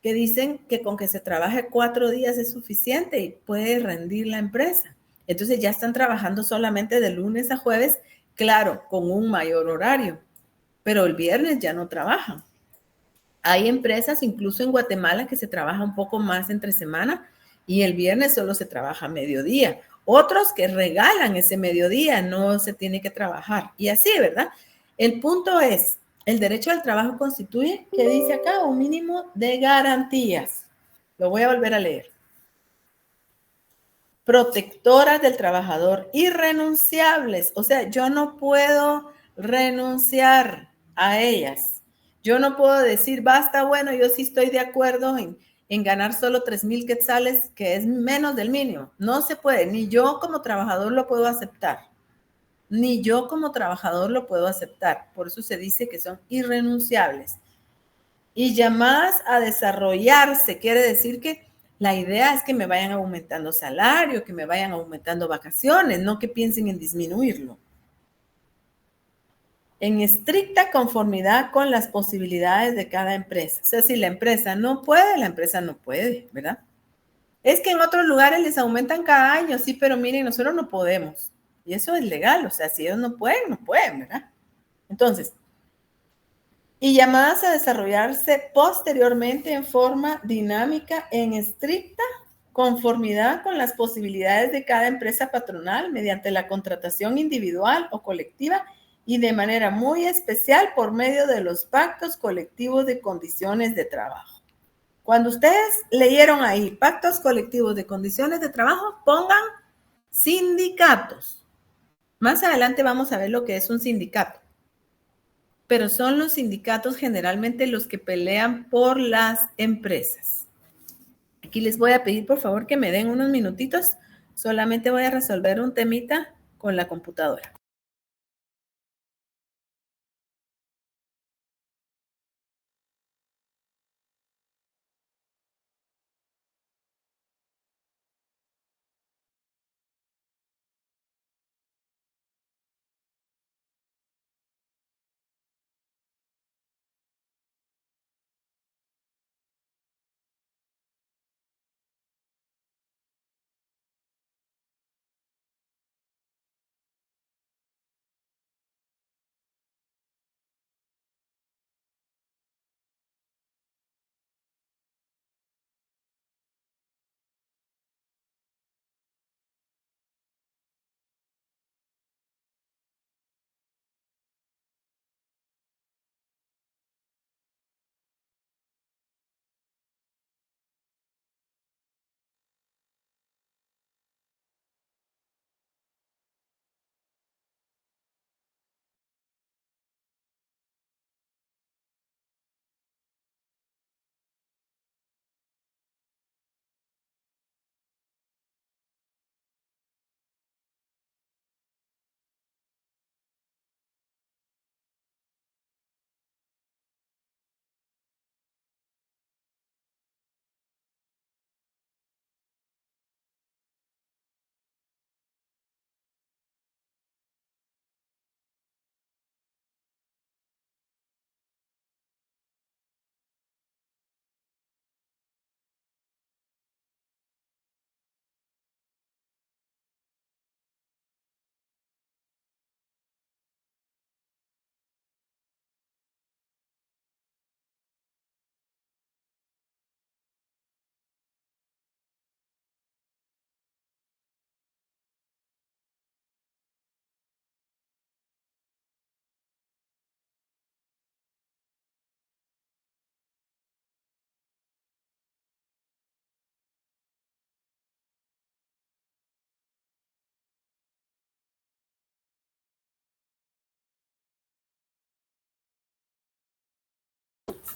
que dicen que con que se trabaje 4 días es suficiente y puede rendir la empresa. Entonces ya están trabajando solamente de lunes a jueves, claro, con un mayor horario, pero el viernes ya no trabajan. Hay empresas, incluso en Guatemala, que se trabaja un poco más entre semana y el viernes solo se trabaja mediodía. Otros que regalan ese mediodía, no se tiene que trabajar. Y así, ¿verdad? El punto es, el derecho al trabajo constituye, ¿qué dice acá? Un mínimo de garantías. Lo voy a volver a leer. Protectoras del trabajador, irrenunciables. O sea, yo no puedo renunciar a ellas. Yo no puedo decir, basta, bueno, yo sí estoy de acuerdo en ganar solo 3,000 quetzales, que es menos del mínimo. No se puede, ni yo como trabajador lo puedo aceptar. Ni yo como trabajador lo puedo aceptar. Por eso se dice que son irrenunciables. Y llamadas a desarrollarse, quiere decir que la idea es que me vayan aumentando salario, que me vayan aumentando vacaciones, no que piensen en disminuirlo. En estricta conformidad con las posibilidades de cada empresa. O sea, si la empresa no puede, ¿verdad? Es que en otros lugares les aumentan cada año, sí, pero miren, nosotros no podemos. Y eso es legal, o sea, si ellos no pueden, ¿verdad? Entonces, y llamadas a desarrollarse posteriormente en forma dinámica en estricta conformidad con las posibilidades de cada empresa patronal mediante la contratación individual o colectiva y de manera muy especial por medio de los pactos colectivos de condiciones de trabajo. Cuando ustedes leyeron ahí pactos colectivos de condiciones de trabajo, pongan sindicatos. Más adelante vamos a ver lo que es un sindicato. Pero son los sindicatos generalmente los que pelean por las empresas. Aquí les voy a pedir, por favor, que me den unos minutitos. Solamente voy a resolver un temita con la computadora.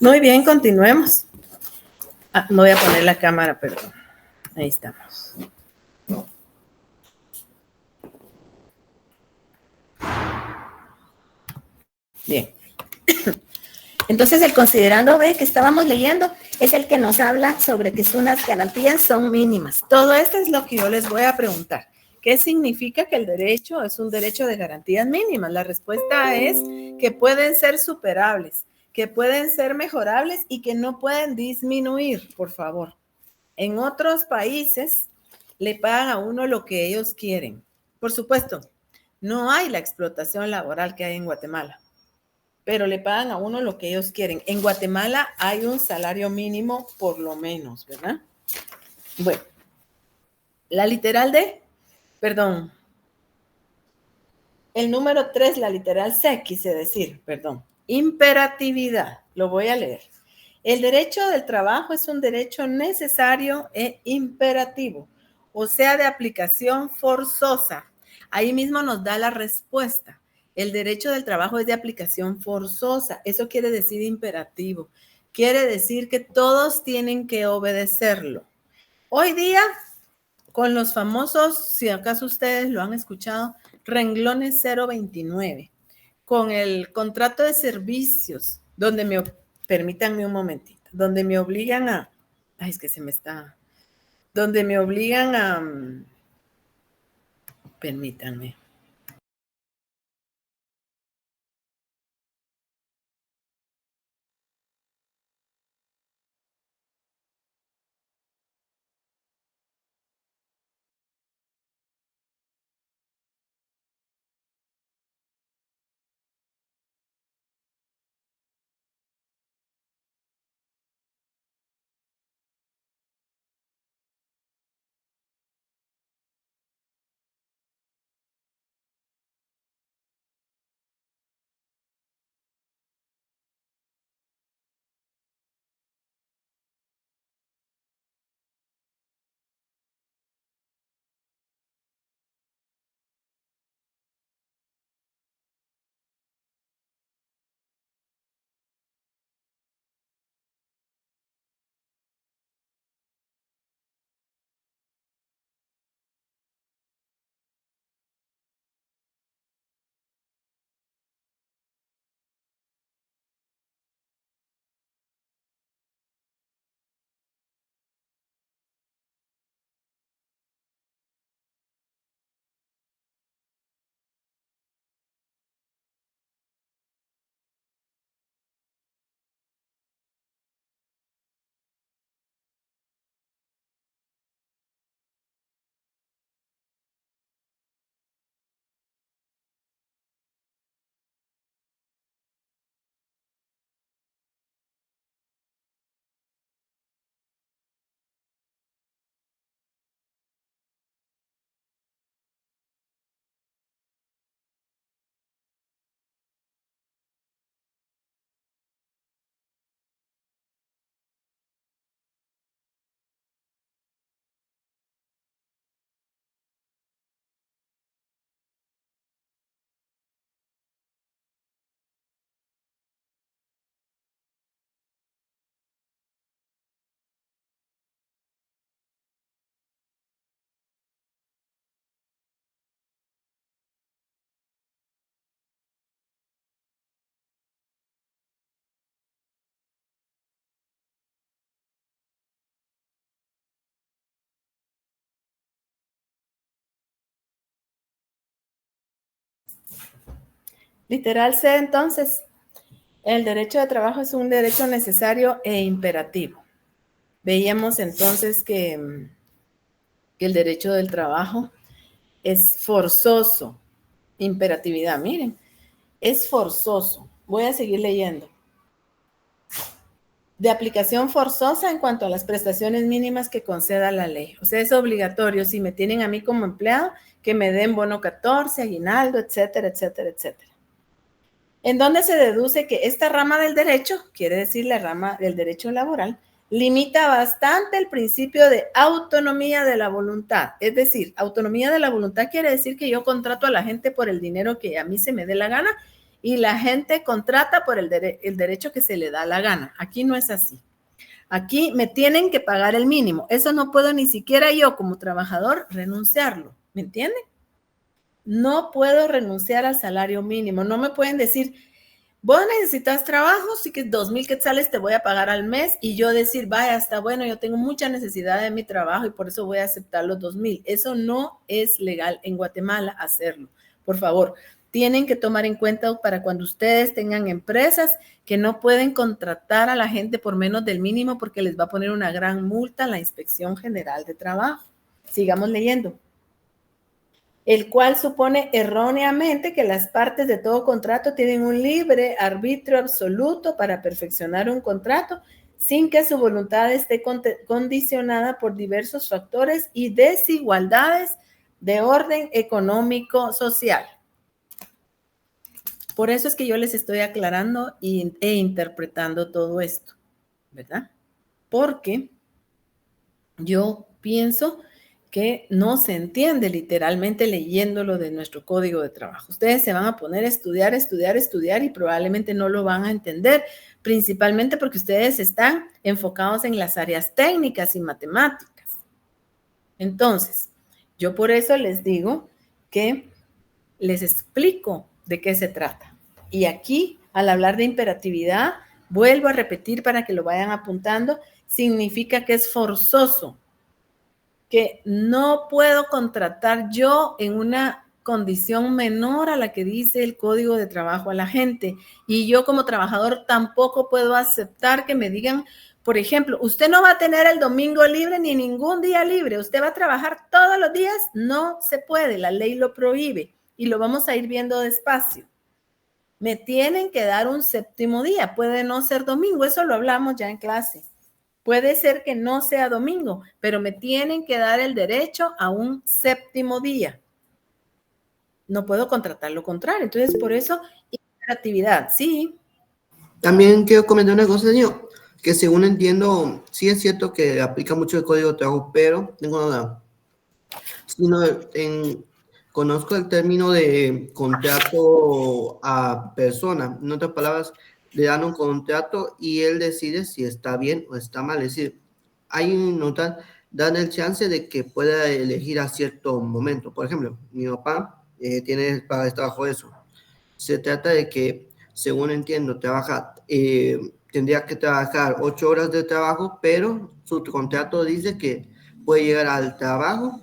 Muy bien, continuemos. No voy a poner la cámara, perdón. Ahí estamos. Bien. Entonces, el considerando B que estábamos leyendo es el que nos habla sobre que unas garantías son mínimas. Todo esto es lo que yo les voy a preguntar. ¿Qué significa que el derecho es un derecho de garantías mínimas? La respuesta es que pueden ser superables, que pueden ser mejorables y que no pueden disminuir, por favor. En otros países le pagan a uno lo que ellos quieren. Por supuesto, no hay la explotación laboral que hay en Guatemala, pero le pagan a uno lo que ellos quieren. En Guatemala hay un salario mínimo por lo menos, ¿verdad? Bueno, la literal D, perdón, el número 3, la literal C, quise decir, perdón, imperatividad, lo voy a leer. El derecho del trabajo es un derecho necesario e imperativo, o sea, de aplicación forzosa. Ahí mismo nos da la respuesta. El derecho del trabajo es de aplicación forzosa. Eso quiere decir imperativo. Quiere decir que todos tienen que obedecerlo. Hoy día, con los famosos, si acaso ustedes lo han escuchado, renglones 029, con el contrato de servicios, donde permítanme un momentito, donde me obligan a, ay, es que se me está, donde me obligan a, permítanme. Literal C, entonces, el derecho de trabajo es un derecho necesario e imperativo. Veíamos entonces que el derecho del trabajo es forzoso. Imperatividad, miren, es forzoso. Voy a seguir leyendo. De aplicación forzosa en cuanto a las prestaciones mínimas que conceda la ley. O sea, es obligatorio, si me tienen a mí como empleado, que me den bono 14, aguinaldo, etcétera, etcétera, etcétera. En donde se deduce que esta rama del derecho, quiere decir la rama del derecho laboral, limita bastante el principio de autonomía de la voluntad. Es decir, autonomía de la voluntad quiere decir que yo contrato a la gente por el dinero que a mí se me dé la gana y la gente contrata por el derecho que se le da la gana. Aquí no es así. Aquí me tienen que pagar el mínimo. Eso no puedo ni siquiera yo como trabajador renunciarlo. ¿Me entienden? No puedo renunciar al salario mínimo. No me pueden decir, vos necesitas trabajo, sí que 2,000 quetzales te voy a pagar al mes, y yo decir, vaya, está bueno, yo tengo mucha necesidad de mi trabajo y por eso voy a aceptar los 2,000. Eso no es legal en Guatemala hacerlo. Por favor, tienen que tomar en cuenta para cuando ustedes tengan empresas que no pueden contratar a la gente por menos del mínimo porque les va a poner una gran multa la Inspección General de Trabajo. Sigamos leyendo. El cual supone erróneamente que las partes de todo contrato tienen un libre arbitrio absoluto para perfeccionar un contrato sin que su voluntad esté condicionada por diversos factores y desigualdades de orden económico-social. Por eso es que yo les estoy aclarando e interpretando todo esto, ¿verdad? Porque yo pienso que no se entiende literalmente leyéndolo de nuestro código de trabajo. Ustedes se van a poner a estudiar y probablemente no lo van a entender, principalmente porque ustedes están enfocados en las áreas técnicas y matemáticas. Entonces, yo por eso les digo que les explico de qué se trata. Y aquí, al hablar de imperatividad, vuelvo a repetir para que lo vayan apuntando, significa que es forzoso, que no puedo contratar yo en una condición menor a la que dice el Código de Trabajo a la gente. Y yo como trabajador tampoco puedo aceptar que me digan, por ejemplo, usted no va a tener el domingo libre ni ningún día libre, usted va a trabajar todos los días. No se puede, la ley lo prohíbe y lo vamos a ir viendo despacio. Me tienen que dar un séptimo día, puede no ser domingo, eso lo hablamos ya en clase. Puede ser que no sea domingo, pero me tienen que dar el derecho a un séptimo día. No puedo contratar lo contrario. Entonces, por eso, imperatividad, sí. También quiero comentar una cosa, señor, que según entiendo, sí es cierto que aplica mucho el Código de Trabajo, pero tengo una duda. Conozco el término de contrato a persona. En otras palabras, le dan un contrato y él decide si está bien o está mal. Es decir, hay notas, dan el chance de que pueda elegir a cierto momento. Por ejemplo, mi papá tiene para este trabajo eso. Se trata de que, según entiendo, tendría que trabajar 8 horas de trabajo, pero su contrato dice que puede llegar al trabajo,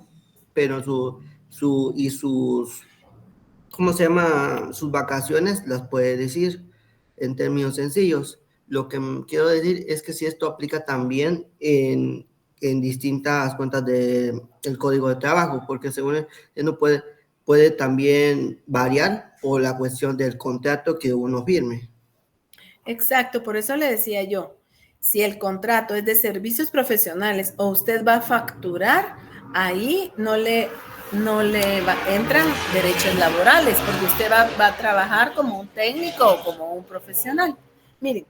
pero sus vacaciones las puede decir en términos sencillos. Lo que quiero decir es que si esto aplica también en distintas cuentas del Código de Trabajo, porque según él puede también variar por la cuestión del contrato que uno firme. Exacto, por eso le decía yo, si el contrato es de servicios profesionales o usted va a facturar, ahí no le entran derechos laborales, porque usted va a trabajar como un técnico o como un profesional. Miren,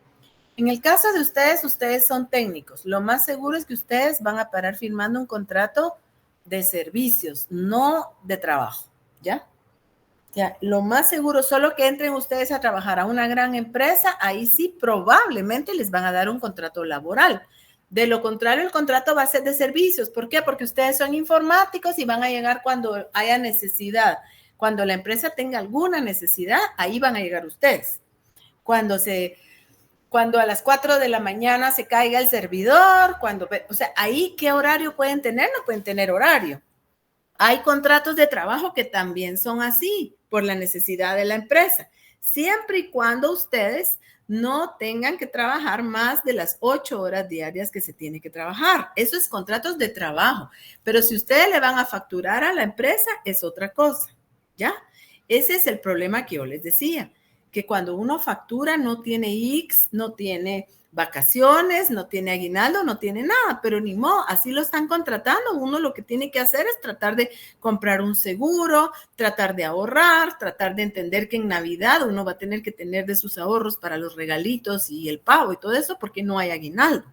en el caso de ustedes son técnicos. Lo más seguro es que ustedes van a parar firmando un contrato de servicios, no de trabajo, ¿ya? Ya, lo más seguro, solo que entren ustedes a trabajar a una gran empresa, ahí sí probablemente les van a dar un contrato laboral. De lo contrario, el contrato va a ser de servicios. ¿Por qué? Porque ustedes son informáticos y van a llegar cuando haya necesidad. Cuando la empresa tenga alguna necesidad, ahí van a llegar ustedes. Cuando a las 4 de la mañana se caiga el servidor, ahí ¿qué horario pueden tener? No pueden tener horario. Hay contratos de trabajo que también son así, por la necesidad de la empresa, siempre y cuando ustedes no tengan que trabajar más de las 8 horas diarias que se tiene que trabajar. Eso es contratos de trabajo, pero si ustedes le van a facturar a la empresa, es otra cosa, ¿ya? Ese es el problema que yo les decía, que cuando uno factura no tiene IX, no tiene vacaciones, no tiene aguinaldo, no tiene nada, pero ni modo, así lo están contratando. Uno lo que tiene que hacer es tratar de comprar un seguro, tratar de ahorrar, tratar de entender que en Navidad uno va a tener que tener de sus ahorros para los regalitos y el pavo y todo eso porque no hay aguinaldo.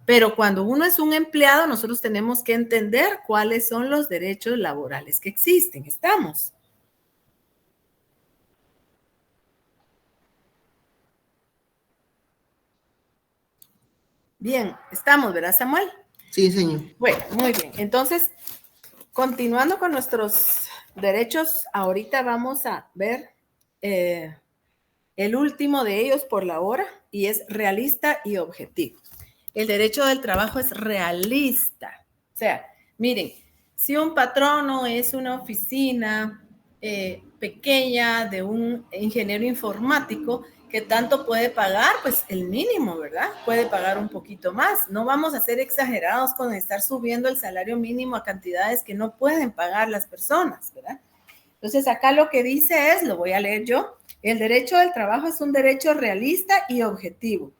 Pero cuando uno es un empleado, nosotros tenemos que entender cuáles son los derechos laborales que existen. ¿Estamos? Bien, estamos, ¿verdad, Samuel? Sí, señor. Bueno, muy bien. Entonces, continuando con nuestros derechos, ahorita vamos a ver el último de ellos por la hora y es realista y objetivo. El derecho del trabajo es realista. O sea, miren, si un patrono es una oficina pequeña de un ingeniero informático, que tanto puede pagar, pues el mínimo, ¿verdad? Puede pagar un poquito más. No vamos a ser exagerados con estar subiendo el salario mínimo a cantidades que no pueden pagar las personas, ¿verdad? Entonces, acá lo que dice es, lo voy a leer yo, el derecho del trabajo es un derecho realista y objetivo.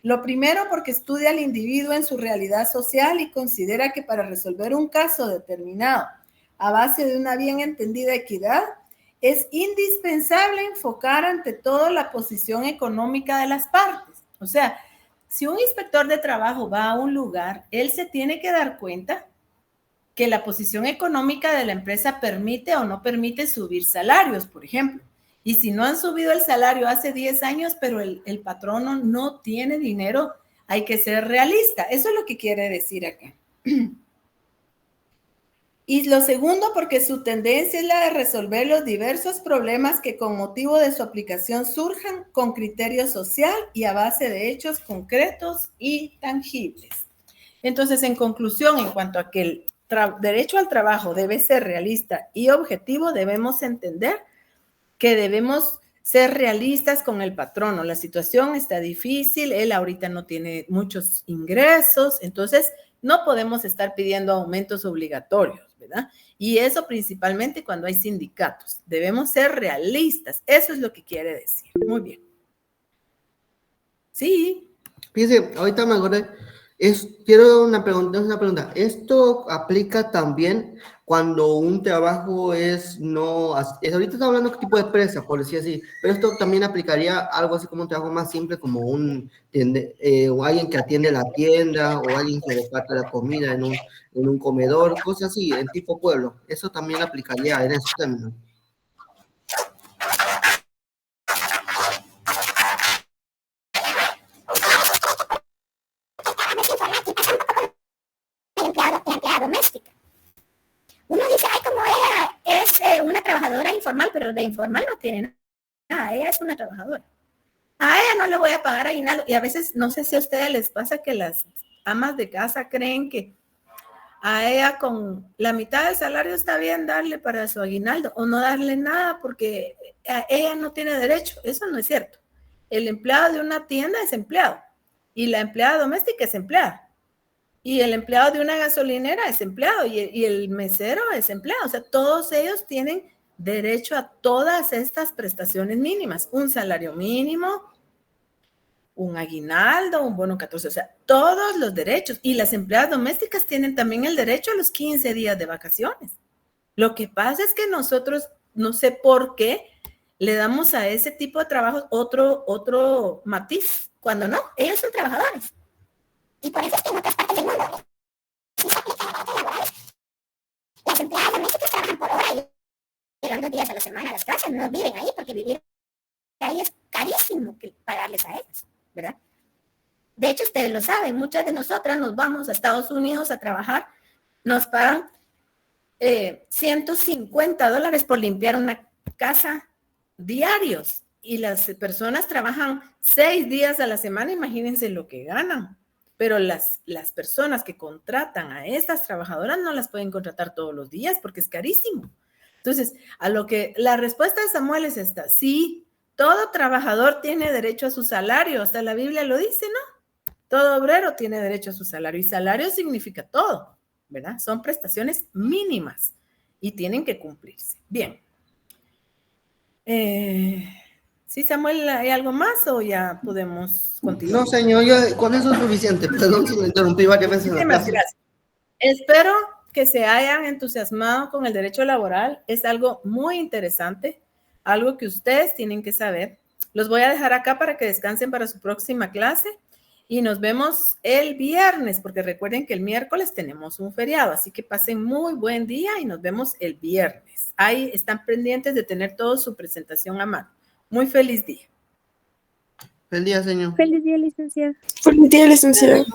Lo primero, porque estudia al individuo en su realidad social y considera que para resolver un caso determinado a base de una bien entendida equidad, es indispensable enfocar ante todo la posición económica de las partes. O sea, si un inspector de trabajo va a un lugar, él se tiene que dar cuenta que la posición económica de la empresa permite o no permite subir salarios, por ejemplo. Y si no han subido el salario hace 10 años, pero el patrono no tiene dinero, hay que ser realista. Eso es lo que quiere decir acá. Y lo segundo, porque su tendencia es la de resolver los diversos problemas que con motivo de su aplicación surjan con criterio social y a base de hechos concretos y tangibles. Entonces, en conclusión, en cuanto a que el derecho al trabajo debe ser realista y objetivo, debemos entender que debemos ser realistas con el patrono. La situación está difícil, él ahorita no tiene muchos ingresos, entonces no podemos estar pidiendo aumentos obligatorios, ¿verdad? Y eso principalmente cuando hay sindicatos. Debemos ser realistas. Eso es lo que quiere decir. Muy bien. Sí. Fíjese, ahorita me acordé. Quiero una pregunta. ¿Esto aplica también cuando un trabajo es no... ahorita estamos hablando de qué tipo de empresa, por decir así, pero esto también aplicaría algo así como un trabajo más simple, como o alguien que atiende la tienda, o alguien que reparte la comida en un comedor, cosas así, en tipo pueblo. Eso también aplicaría en esos términos. Doméstica. Uno dice, ay, como ella es una trabajadora informal, pero de informal no tiene nada, ella es una trabajadora. A ella no le voy a pagar aguinaldo. Y a veces, no sé si a ustedes les pasa que las amas de casa creen que a ella con la mitad del salario está bien darle para su aguinaldo o no darle nada porque ella no tiene derecho. Eso no es cierto. El empleado de una tienda es empleado y la empleada doméstica es empleada. Y el empleado de una gasolinera es empleado y el mesero es empleado. O sea, todos ellos tienen derecho a todas estas prestaciones mínimas. Un salario mínimo, un aguinaldo, un bono 14. O sea, todos los derechos. Y las empleadas domésticas tienen también el derecho a los 15 días de vacaciones. Lo que pasa es que nosotros, no sé por qué, le damos a ese tipo de trabajos otro matiz. Cuando no, ellos son trabajadores. Y por eso es que en otras partes del mundo las empleadas domésticas trabajan por hora y llegan 2 días a la semana a las casas, no viven ahí porque vivir ahí es carísimo que pagarles a ellos, ¿verdad? De hecho, ustedes lo saben, muchas de nosotras nos vamos a Estados Unidos a trabajar, nos pagan $150 por limpiar una casa diarios y las personas trabajan 6 días a la semana, imagínense lo que ganan. Pero las personas que contratan a estas trabajadoras no las pueden contratar todos los días porque es carísimo. Entonces, la respuesta de Samuel es esta. Sí, todo trabajador tiene derecho a su salario. Hasta la Biblia lo dice, ¿no? Todo obrero tiene derecho a su salario. Y salario significa todo, ¿verdad? Son prestaciones mínimas y tienen que cumplirse. Bien. ¿Sí, Samuel, hay algo más o ya podemos continuar? No, señor, con eso es suficiente. Perdón si me interrumpí varias veces. Muchísimas gracias. Espero que se hayan entusiasmado con el derecho laboral. Es algo muy interesante, algo que ustedes tienen que saber. Los voy a dejar acá para que descansen para su próxima clase y nos vemos el viernes, porque recuerden que el miércoles tenemos un feriado, así que pasen muy buen día y nos vemos el viernes. Ahí están pendientes de tener toda su presentación a mano. Muy feliz día. Feliz día, señor. Feliz día, licenciado. Feliz día, licenciado.